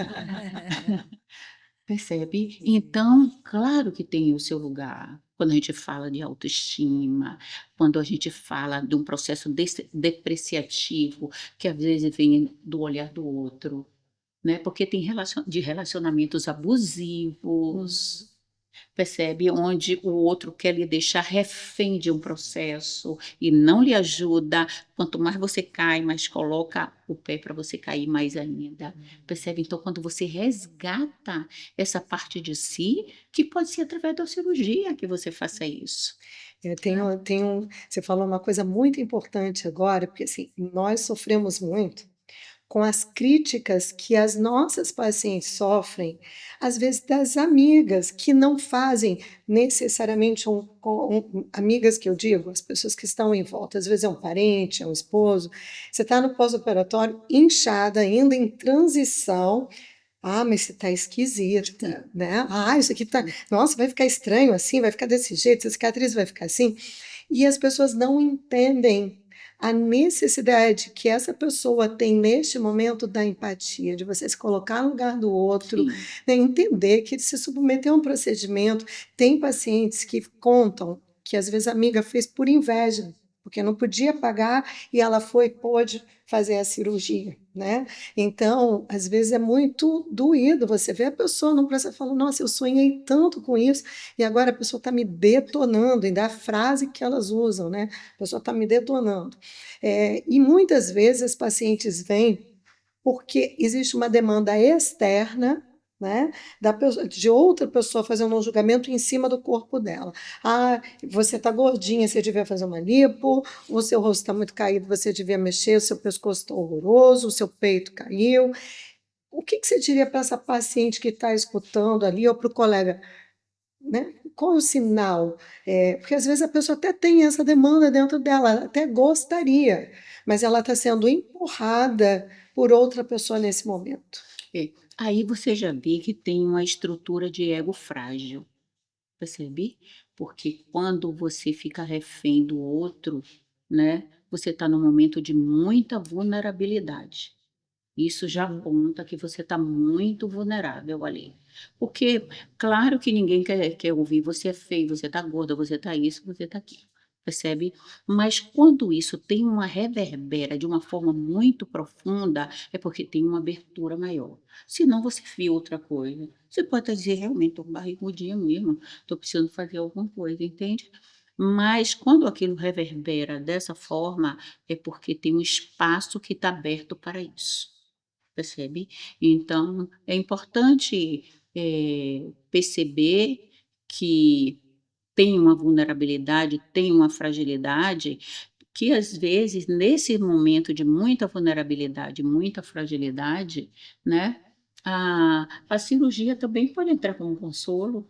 Percebe? Então, claro que tem o seu lugar. Quando a gente fala de autoestima, quando a gente fala de um processo depreciativo, que às vezes vem do olhar do outro, né? Porque tem de relacionamentos abusivos, percebe? Onde o outro quer lhe deixar refém de um processo e não lhe ajuda. Quanto mais você cai, mais coloca o pé para você cair mais ainda. Percebe? Então, quando você resgata essa parte de si, que pode ser através da cirurgia que você faça isso. Você falou uma coisa muito importante agora, porque assim, nós sofremos muito com as críticas que as nossas pacientes sofrem, às vezes das amigas que não fazem necessariamente amigas que eu digo, as pessoas que estão em volta, às vezes é um parente, é um esposo. Você está no pós-operatório inchada, ainda em transição. Ah, mas você está esquisita, né? Ah, isso aqui tá. Nossa, vai ficar estranho assim, vai ficar desse jeito, essa cicatriz vai ficar assim. E as pessoas não entendem a necessidade que essa pessoa tem neste momento da empatia, de você se colocar no lugar do outro, Sim. né? Entender que se submeter a um procedimento. Tem pacientes que contam que às vezes a amiga fez por inveja, porque não podia pagar e ela pôde fazer a cirurgia, né? Então, às vezes é muito doído você ver a pessoa num processo e falar, nossa, eu sonhei tanto com isso, e agora a pessoa está me detonando, ainda a frase que elas usam, né? A pessoa está me detonando. E muitas vezes os pacientes vêm porque existe uma demanda externa, né, de outra pessoa fazendo um julgamento em cima do corpo dela. Ah, você está gordinha, você devia fazer uma lipo, o seu rosto está muito caído, você devia mexer, o seu pescoço está horroroso, o seu peito caiu. O que você diria para essa paciente que está escutando ali, ou para o colega? Né? Qual é o sinal? Porque às vezes a pessoa até tem essa demanda dentro dela, ela até gostaria, mas ela está sendo empurrada por outra pessoa nesse momento. Aí você já vê que tem uma estrutura de ego frágil, percebe? Porque quando você fica refém do outro, né, você está num momento de muita vulnerabilidade. Isso já aponta que você está muito vulnerável ali. Porque, claro que ninguém quer ouvir, você é feio, você está gorda, você está isso, você está aquilo. Percebe? Mas quando isso tem uma reverbera de uma forma muito profunda, é porque tem uma abertura maior. Senão você filtra a coisa. Você pode até dizer, realmente, estou barrigudinha mesmo, estou precisando fazer alguma coisa, entende? Mas quando aquilo reverbera dessa forma, é porque tem um espaço que está aberto para isso. Percebe? Então, é importante perceber que tem uma vulnerabilidade, tem uma fragilidade, que às vezes, nesse momento de muita vulnerabilidade, muita fragilidade, né, a cirurgia também pode entrar como consolo.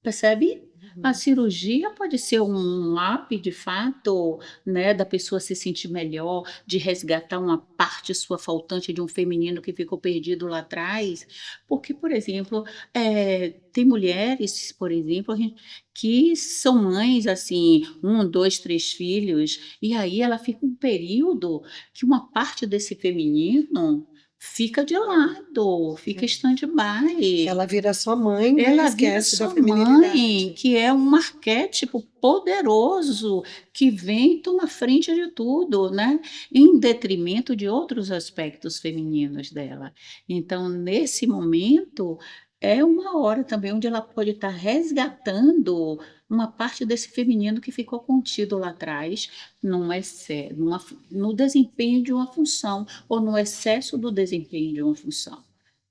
Percebe? A cirurgia pode ser um up, de fato, né, da pessoa se sentir melhor, de resgatar uma parte sua faltante de um feminino que ficou perdido lá atrás. Porque, por exemplo, tem mulheres, por exemplo, que são mães, assim, 1, 2, 3 filhos, e aí ela fica um período que uma parte desse feminino fica de lado, fica stand-by. Ela vira sua mãe, né? Ela vira Esquece da sua mãe, feminilidade. que é um arquétipo poderoso, que vem e toma frente de tudo, né, em detrimento de outros aspectos femininos dela. Então, nesse momento, é uma hora também onde ela pode estar resgatando uma parte desse feminino que ficou contido lá atrás, no desempenho de uma função, ou no excesso do desempenho de uma função,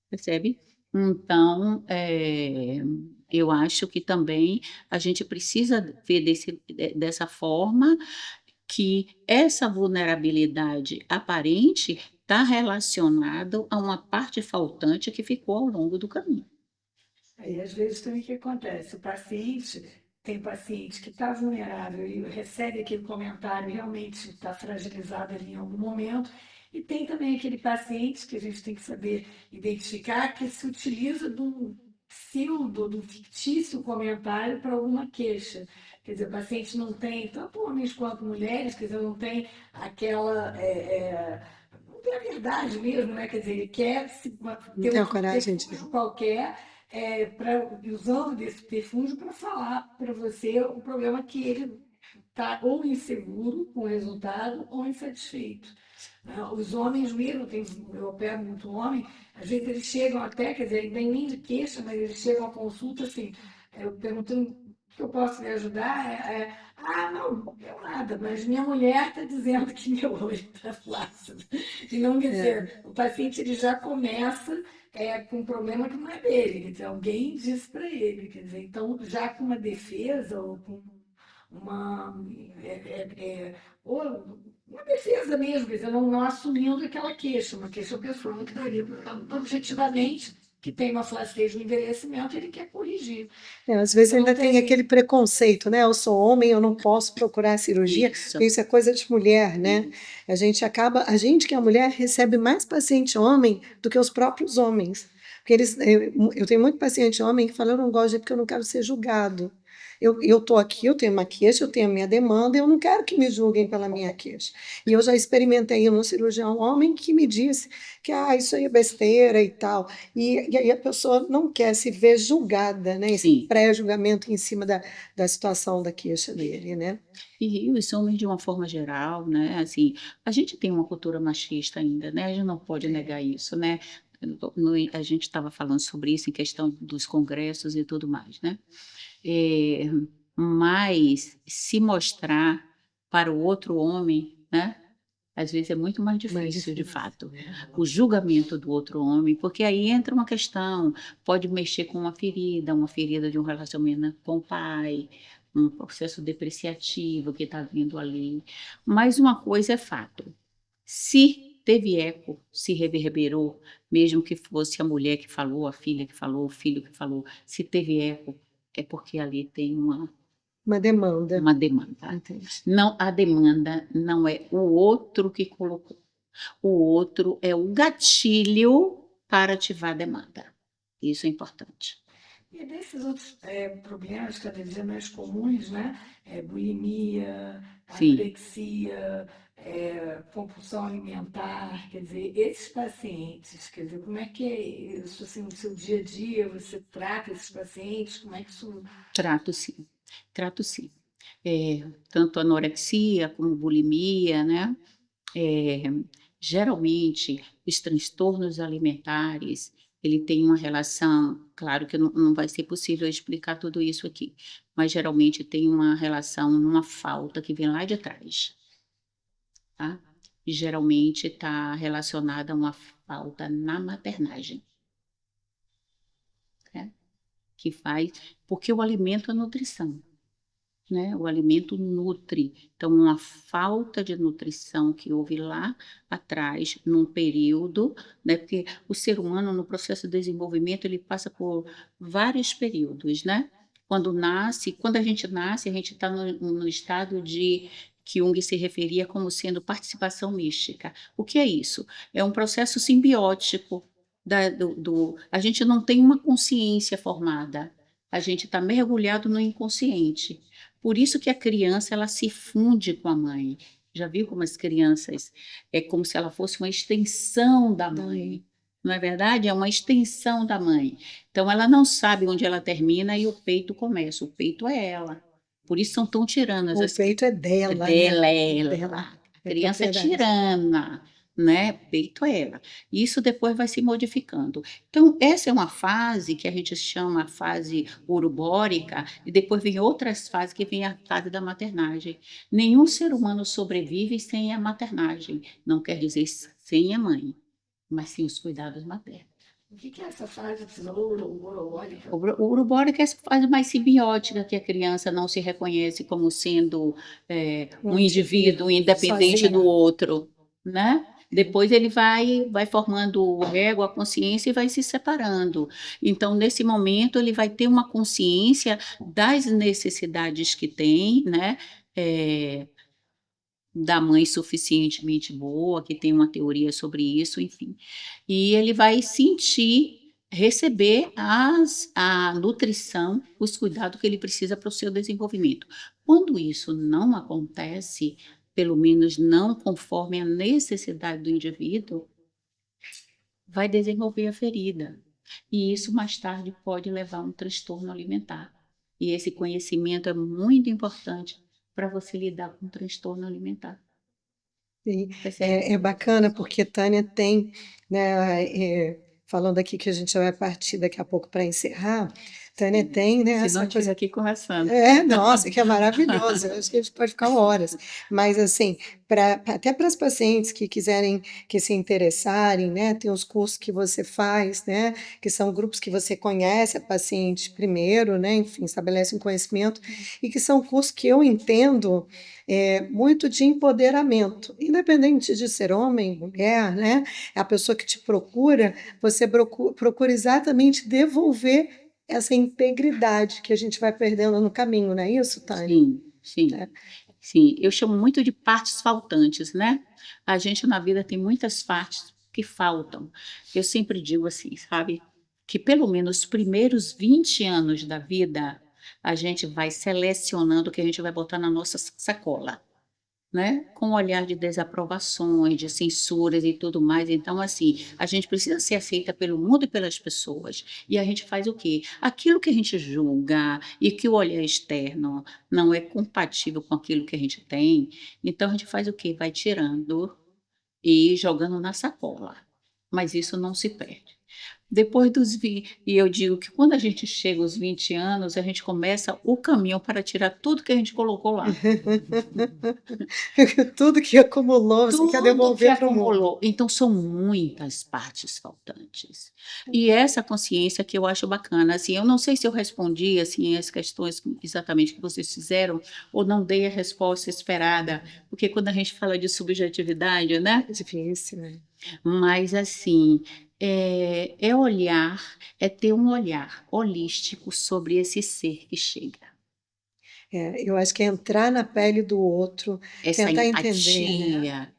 percebe? Então, eu acho que também a gente precisa ver dessa forma, que essa vulnerabilidade aparente está relacionado a uma parte faltante que ficou ao longo do caminho. Aí, às vezes, também o que acontece? Tem paciente que está vulnerável e recebe aquele comentário, realmente está fragilizado ali em algum momento, e tem também aquele paciente que a gente tem que saber identificar, que se utiliza de um pseudo, de um fictício comentário para alguma queixa. Quer dizer, o paciente não tem, tanto homens quanto mulheres, quer dizer, não tem aquela. Não tem a verdade mesmo, né? Quer dizer, ele quer Não ter tenho um coragem de. subterfúgio qualquer, usando desse subterfúgio para falar para você o problema que ele está ou inseguro com o resultado ou insatisfeito. Né? Os homens mesmo, eu opero muito homem, às vezes eles chegam até, quer dizer, ele nem de queixa, mas eles chegam à consulta assim, eu perguntando o que eu posso lhe ajudar, não, eu nada, mas minha mulher está dizendo que meu olho está flácido. E não quer dizer, o paciente ele já começa com um problema que não é dele, quer dizer, alguém disse para ele, quer dizer, então já com uma defesa ou com uma, ou uma defesa mesmo, quer dizer, não assumindo aquela queixa, uma queixa pessoal que está ali objetivamente, que tem uma flacidez no envelhecimento, ele quer corrigir. Às vezes Então, ainda tem aquele preconceito, né? Eu sou homem, eu não posso procurar cirurgia, Isso. porque isso é coisa de mulher, né? A gente que é mulher recebe mais paciente homem do que os próprios homens. Porque eu tenho muito paciente homem que fala, eu não gosto de porque eu não quero ser julgado. Eu estou aqui, eu tenho uma queixa, eu tenho a minha demanda, eu não quero que me julguem pela minha queixa. E eu já experimentei um cirurgião homem que me disse que isso aí é besteira e tal. E aí a pessoa não quer se ver julgada, né? Esse Sim. pré-julgamento em cima da situação da queixa dele, né? E os homens, de uma forma geral, né, assim, a gente tem uma cultura machista ainda, né, a gente não pode negar isso, né, a gente estava falando sobre isso em questão dos congressos e tudo mais, né, eh, mas se mostrar para o outro homem, né, às vezes é muito mais difícil, de fato, o julgamento do outro homem, porque aí entra uma questão, pode mexer com uma ferida de um relacionamento com o pai, um processo depreciativo que está vindo ali. Mas uma coisa é fato: se teve eco, se reverberou, mesmo que fosse a mulher que falou, a filha que falou, o filho que falou, se teve eco, é porque ali tem Uma demanda. uma demanda. Entendi. Não, a demanda não é o outro que colocou. O outro é o gatilho para ativar a demanda. Isso é importante. E desses outros problemas cada vez mais comuns, né? Bulimia, Sim. anorexia, compulsão alimentar, quer dizer, esses pacientes, quer dizer, como é que é isso assim, no seu dia a dia? Você trata esses pacientes? Como é que isso... Trato sim, trato sim. Tanto anorexia como bulimia, né? É, geralmente, os transtornos alimentares, ele tem uma relação, claro que não vai ser possível explicar tudo isso aqui, mas geralmente tem uma relação numa falta que vem lá de trás, tá? E geralmente está relacionada a uma falta na maternagem, né? Que faz, porque o alimento é nutrição. né? O alimento nutre. Então, uma falta de nutrição que houve lá atrás, num período, né? Porque o ser humano, no processo de desenvolvimento, ele passa por vários períodos, né? Quando a gente nasce, a gente está no estado de que Jung se referia como sendo participação mística. O que é isso? É um processo simbiótico. A gente não tem uma consciência formada, a gente está mergulhado no inconsciente. Por isso que a criança ela se funde com a mãe. Já viu como as crianças é como se ela fosse uma extensão da mãe? Não é verdade? É uma extensão da mãe. Então ela não sabe onde ela termina e o peito começa. O peito é ela. Por isso são tão tiranas O as peito é dela, dela, né? é ela. Dela. A criança é verdade. tirana, né? Peito é ela. E isso depois vai se modificando. Então, essa é uma fase que a gente chama a fase urubórica, e depois vem outras fases, que vem a fase da maternagem. Nenhum ser humano sobrevive sem a maternagem. Não quer dizer sem a mãe, mas sim os cuidados maternos. O que é essa fase urubórica? O urubórica é essa fase mais simbiótica, que a criança não se reconhece como sendo um indivíduo independente sozinha. do outro, né? Depois ele vai formando o ego, a consciência e vai se separando. Então, nesse momento, ele vai ter uma consciência das necessidades que tem, né? Da mãe suficientemente boa, que tem uma teoria sobre isso, enfim. E ele vai receber a nutrição, os cuidados que ele precisa para o seu desenvolvimento. Quando isso não acontece, pelo menos não conforme a necessidade do indivíduo, vai desenvolver a ferida. E isso mais tarde pode levar a um transtorno alimentar. E esse conhecimento é muito importante para você lidar com o transtorno alimentar. Sim. Percebe? É bacana porque Tânia tem, né, falando aqui que a gente vai partir daqui a pouco para encerrar, Tânia tem, né, Se essa não coisa. estiver aqui conversando. Nossa, que é maravilhoso. Eu acho que a gente pode ficar horas. Mas, assim, até para as pacientes que quiserem, que se interessarem, né? Tem os cursos que você faz, né? Que são grupos que você conhece a paciente primeiro, né? Enfim, estabelece um conhecimento. E que são cursos que eu entendo muito de empoderamento. Independente de ser homem, mulher, né? A pessoa que te procura, você procura exatamente devolver essa integridade que a gente vai perdendo no caminho, não é isso, Tânia? Sim, sim. É. Sim, eu chamo muito de partes faltantes, né? A gente na vida tem muitas partes que faltam. Eu sempre digo assim, sabe? Que pelo menos os primeiros 20 anos da vida, a gente vai selecionando o que a gente vai botar na nossa sacola, né? Com um olhar de desaprovações, de censuras e tudo mais. Então, assim, a gente precisa ser aceita pelo mundo e pelas pessoas. E a gente faz o quê? Aquilo que a gente julga e que o olhar externo não é compatível com aquilo que a gente tem, então a gente faz o quê? Vai tirando e jogando na sacola. Mas isso não se perde. Depois dos 20, e eu digo que quando a gente chega aos 20 anos, a gente começa o caminho para tirar tudo que a gente colocou lá. Tudo que acumulou, você quer Tudo que devolver para o mundo. acumulou. Então, são muitas partes faltantes. E essa consciência que eu acho bacana. Assim, eu não sei se eu respondi assim, as questões exatamente que vocês fizeram, ou não dei a resposta esperada, porque quando a gente fala de subjetividade, né? É difícil, né? Mas, assim, é ter um olhar holístico sobre esse ser que chega. Eu acho que é entrar na pele do outro, Essa tentar entender, né? empatia.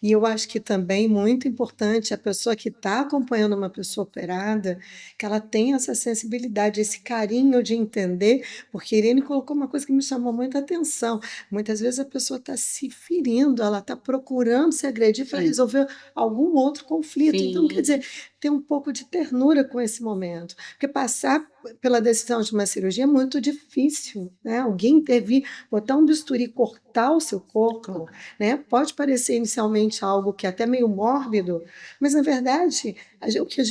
E eu acho que também muito importante a pessoa que está acompanhando uma pessoa operada, que ela tenha essa sensibilidade, esse carinho de entender, porque Irene colocou uma coisa que me chamou muita atenção. Muitas vezes a pessoa está se ferindo, ela está procurando se agredir para Sim. resolver algum outro conflito. Então, quer Sim. dizer, ter um pouco de ternura com esse momento, porque passar pela decisão de uma cirurgia é muito difícil, né? Alguém intervir, botar um bisturi, cortar o seu corpo, né? Pode parecer inicialmente algo que é até meio mórbido, mas na verdade,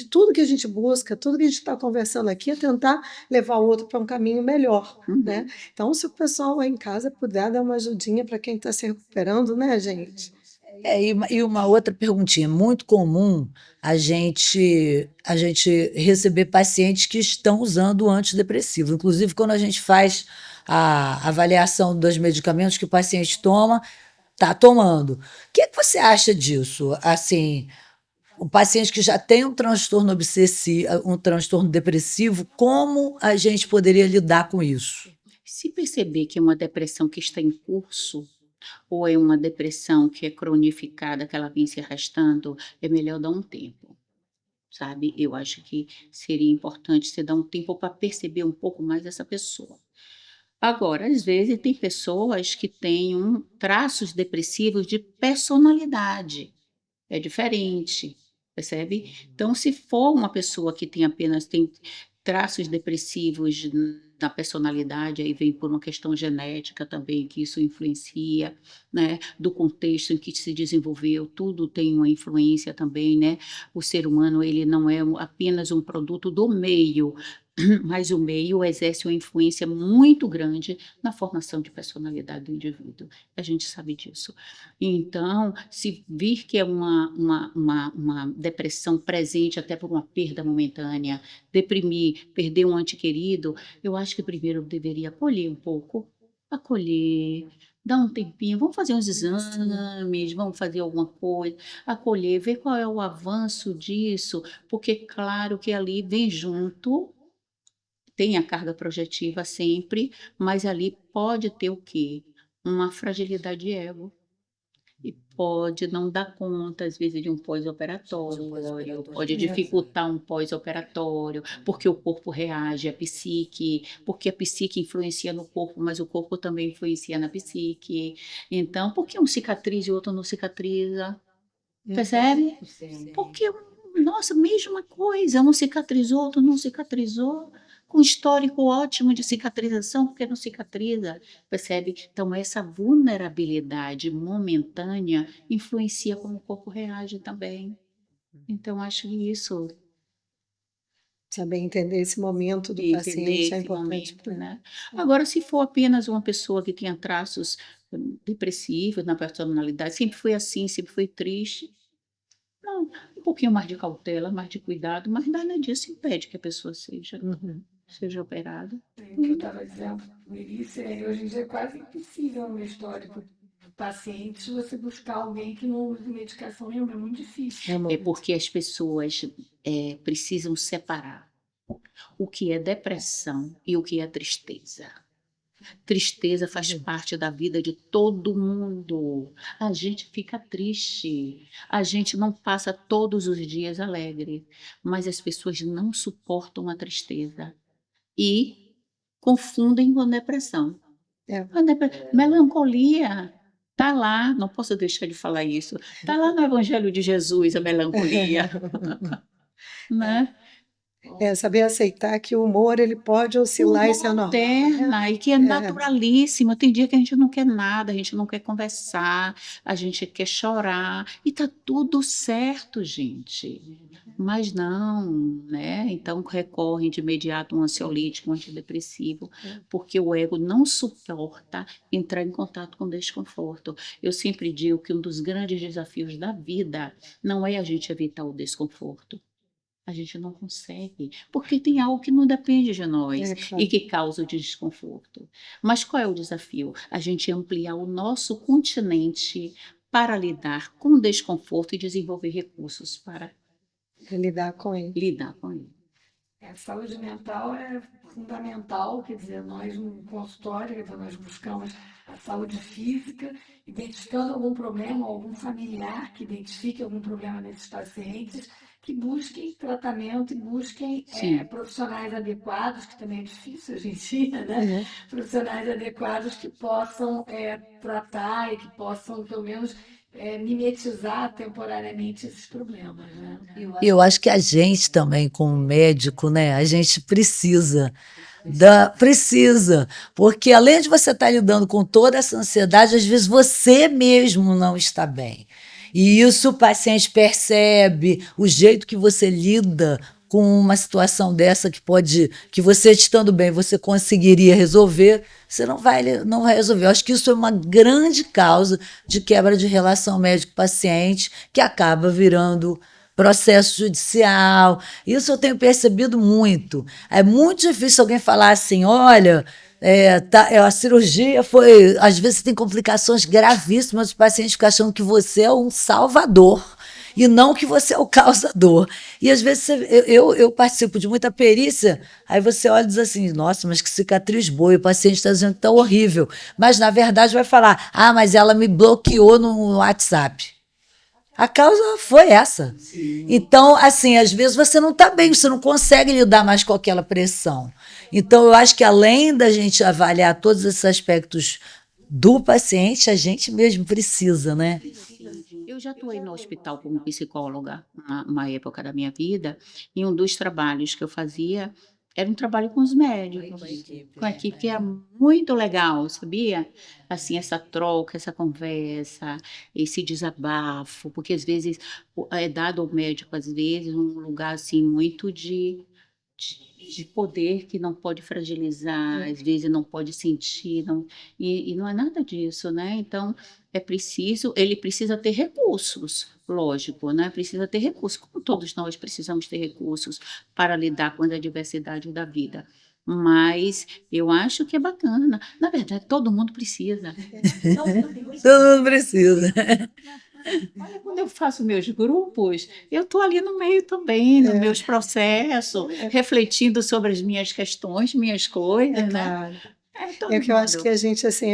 tudo que a gente busca, tudo que a gente está conversando aqui é tentar levar o outro para um caminho melhor, né? Então, se o pessoal aí em casa puder dar uma ajudinha para quem está se recuperando, né, gente? E uma outra perguntinha, muito comum a gente receber pacientes que estão usando o antidepressivo. Inclusive, quando a gente faz a avaliação dos medicamentos que o paciente está tomando. O que você acha disso? Assim, o paciente que já tem um transtorno obsessivo, um transtorno depressivo, como a gente poderia lidar com isso? Se perceber que é uma depressão que está em curso, ou é uma depressão que é cronificada, que ela vem se arrastando, é melhor dar um tempo, sabe? Eu acho que seria importante você dar um tempo para perceber um pouco mais essa pessoa. Agora, às vezes, tem pessoas que têm traços depressivos de personalidade. É diferente, percebe? Então, se for uma pessoa que tem traços depressivos na personalidade, aí vem por uma questão genética também, que isso influencia, né? Do contexto em que se desenvolveu, tudo tem uma influência também, né? O ser humano, ele não é apenas um produto do meio, mas o meio exerce uma influência muito grande na formação de personalidade do indivíduo. A gente sabe disso. Então, se vir que é uma depressão presente até por uma perda momentânea, deprimir, perder um ente querido, eu acho que primeiro eu deveria acolher um pouco, acolher, dar um tempinho, vamos fazer uns exames, vamos fazer alguma coisa, acolher, ver qual é o avanço disso, porque claro que ali vem junto, tem a carga projetiva sempre, mas ali pode ter o quê? Uma fragilidade de ego. E pode não dar conta, às vezes, de um pós-operatório, pode dificultar um pós-operatório, porque o corpo reage à psique, porque a psique influencia no corpo, mas o corpo também influencia na psique. Então, por que um cicatriza e o outro não cicatriza? Percebe? Porque, nossa, mesma coisa, um cicatrizou, outro não cicatrizou, com histórico ótimo de cicatrização, porque não cicatriza, percebe? Então, essa vulnerabilidade momentânea influencia como o corpo reage também. Então, acho que isso, Saber entender esse momento do entender paciente é esse importante. momento, né? Agora, se for apenas uma pessoa que tenha traços depressivos na personalidade, sempre foi assim, sempre foi triste, não, um pouquinho mais de cautela, mais de cuidado, mas nada disso impede que a pessoa seja operada. O que eu estava dizendo no início, hoje em dia é quase impossível no histórico do paciente você buscar alguém que não use medicação nenhuma, é muito difícil. É porque as pessoas precisam separar o que é depressão e o que é tristeza. Tristeza faz parte da vida de todo mundo. A gente fica triste, a gente não passa todos os dias alegre, mas as pessoas não suportam a tristeza e confundem com depressão. É. Melancolia está lá, não posso deixar de falar isso, está lá no Evangelho de Jesus, a melancolia, né? Saber aceitar que o humor ele pode oscilar e ser normal. Moderna e que é naturalíssima. Tem dia que a gente não quer nada, a gente não quer conversar, a gente quer chorar e tá tudo certo, gente. Mas não, né? Então recorrem de imediato a um ansiolítico, um antidepressivo, porque o ego não suporta entrar em contato com desconforto. Eu sempre digo que um dos grandes desafios da vida não é a gente evitar o desconforto. A gente não consegue, porque tem algo que não depende de nós claro. e que causa o desconforto. Mas qual é o desafio? A gente ampliar o nosso continente para lidar com o desconforto e desenvolver recursos para Lidar com ele. lidar com ele. A saúde mental é fundamental, quer dizer, nós no consultório, então nós buscamos a saúde física, identificando algum problema, algum familiar que identifique algum problema nesses pacientes, que busquem tratamento e busquem profissionais adequados, que também é difícil hoje em dia, né? Profissionais adequados que possam tratar e que possam, pelo menos, mimetizar temporariamente esses problemas, né? E eu acho que a gente também, como médico, né, a gente precisa, porque além de você estar lidando com toda essa ansiedade, às vezes você mesmo não está bem. E isso o paciente percebe, o jeito que você lida com uma situação dessa que você estando bem, você conseguiria resolver, você não vai resolver. Eu acho que isso é uma grande causa de quebra de relação médico-paciente, que acaba virando processo judicial. Isso eu tenho percebido muito. É muito difícil alguém falar assim, olha, A cirurgia foi. Às vezes você tem complicações gravíssimas, os pacientes ficam achando que você é um salvador e não que você é o causador. E às vezes eu participo de muita perícia, aí você olha e diz assim: nossa, mas que cicatriz boa, e o paciente está dizendo que está horrível. Mas na verdade vai falar: ah, mas ela me bloqueou no WhatsApp. A causa foi essa. Então, assim, às vezes você não está bem, você não consegue lidar mais com aquela pressão. Então, eu acho que além da gente avaliar todos esses aspectos do paciente, a gente mesmo precisa, né? Eu já atuei no hospital como psicóloga uma época da minha vida, e um dos trabalhos que eu fazia era um trabalho com os médicos, com a equipe, que é muito legal, sabia? Assim, essa troca, essa conversa, esse desabafo, porque às vezes é dado ao médico, às vezes, um lugar assim muito de poder que não pode fragilizar, às vezes não pode sentir, e não é nada disso, né? Então, ele precisa ter recursos, lógico, né? Precisa ter recursos, como todos nós precisamos ter recursos para lidar com as adversidades da vida. Mas eu acho que é bacana. Na verdade, todo mundo precisa. Todo mundo precisa. Olha, quando eu faço meus grupos, eu estou ali no meio também, nos meus processos, refletindo sobre as minhas questões, minhas coisas, né? Claro. Todo É que eu acho mundo. que a gente, assim,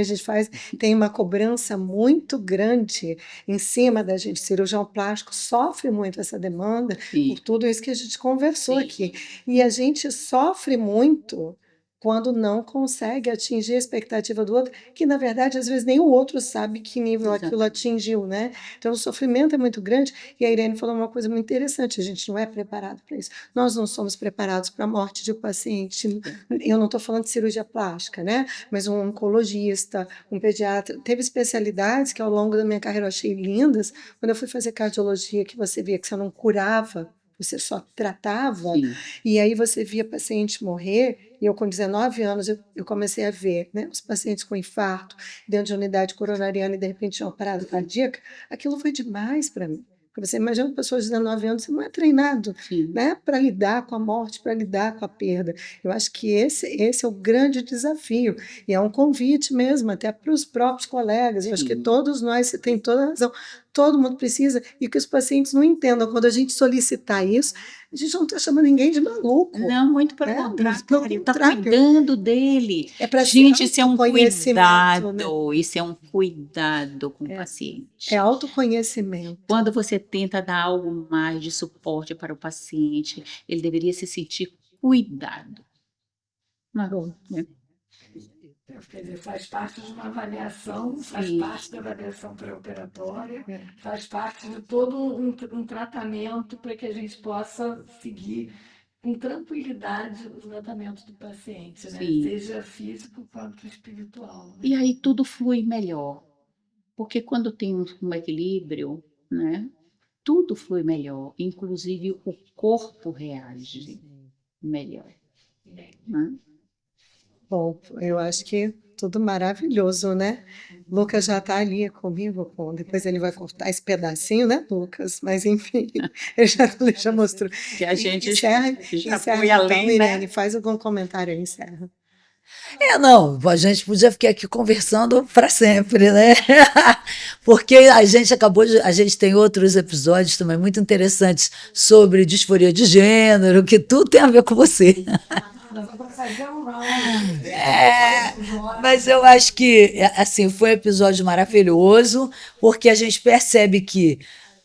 tem uma cobrança muito grande em cima da gente. Cirurgião plástico sofre muito essa demanda Sim, por tudo isso que a gente conversou sim, aqui. E a gente sofre muito quando não consegue atingir a expectativa do outro, que na verdade às vezes nem o outro sabe que nível aquilo exatamente. atingiu, né? Então o sofrimento é muito grande. E a Irene falou uma coisa muito interessante: a gente não é preparado para isso. Nós não somos preparados para a morte de um paciente. Eu não estou falando de cirurgia plástica, né? Mas um oncologista, um pediatra. Teve especialidades que ao longo da minha carreira eu achei lindas. Quando eu fui fazer cardiologia, que você via que você não curava, você só tratava, Sim, e aí você via paciente morrer. E eu, com 19 anos, eu comecei a ver, né, os pacientes com infarto dentro de unidade coronariana e de repente tinham parada cardíaca. Aquilo foi demais para mim. Porque você imagina uma pessoa de 19 anos, você não é treinado, sim, né, para lidar com a morte, para lidar com a perda. Eu acho que esse é o grande desafio. E é um convite mesmo, até para os próprios colegas. Eu acho que sim. todos nós, você tem toda a razão, todo mundo precisa, e que os pacientes não entendam. Quando a gente solicitar isso, a gente não está chamando ninguém de maluco, Não, muito pelo né? contrário, Pelo está contrário, cuidando dele. é para ser Gente, isso é um autoconhecimento, né? cuidado, isso é um cuidado com o É paciente. autoconhecimento. Quando você tenta dar algo mais de suporte para o paciente, ele deveria se sentir cuidado. Marô, né? Quer dizer, faz parte de uma avaliação, faz Sim, parte da avaliação pré-operatória, É. faz parte de todo um tratamento para que a gente possa seguir com tranquilidade o tratamento do paciente, né? sim. Seja físico quanto espiritual, né? E aí tudo flui melhor, porque quando tem um equilíbrio, né? Tudo flui melhor, inclusive o corpo reage melhor, né? Bom, eu acho que tudo maravilhoso, né? Lucas já está ali comigo, depois ele vai cortar esse pedacinho, né, Lucas? Mas enfim, ele já mostrou. Que a gente Encerra, já encerra foi então, além, né? Irene, faz algum comentário aí, encerra. Não, a gente podia ficar aqui conversando para sempre, né? Porque a gente tem outros episódios também muito interessantes sobre disforia de gênero, que tudo tem a ver com você. Nós vamos fazer um round. Mas eu acho que, assim, foi um episódio maravilhoso, porque a gente percebe que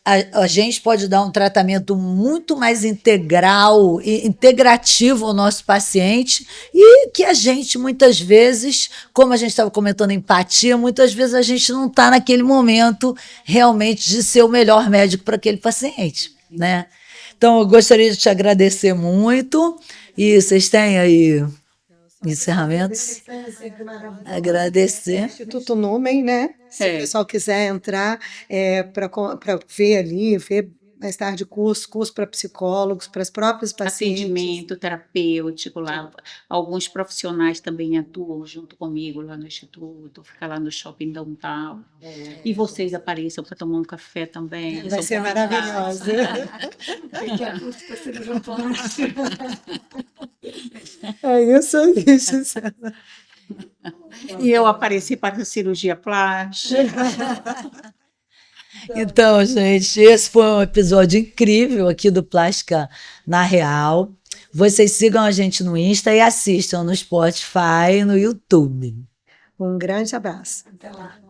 a gente pode dar um tratamento muito mais integral e integrativo ao nosso paciente, e que a gente, muitas vezes, como a gente estava comentando, empatia, muitas vezes a gente não está naquele momento realmente de ser o melhor médico para aquele paciente, né? Então, eu gostaria de te agradecer muito, e vocês têm aí encerramentos? Agradecer. Instituto Numen, né? Se o pessoal quiser entrar para ver ali, ver mais tarde curso para psicólogos, para os próprios pacientes. Atendimento terapêutico lá. Alguns profissionais também atuam junto comigo lá no Instituto, fica lá no Shopping Downtown. E vocês apareçam para tomar um café também. Vai ser maravilhoso. Que é curso para cirurgião plástico. É isso. E eu apareci para a cirurgia plástica. Então, gente, esse foi um episódio incrível aqui do Plástica na Real. Vocês sigam a gente no Insta e assistam no Spotify e no YouTube. Um grande abraço. Até lá.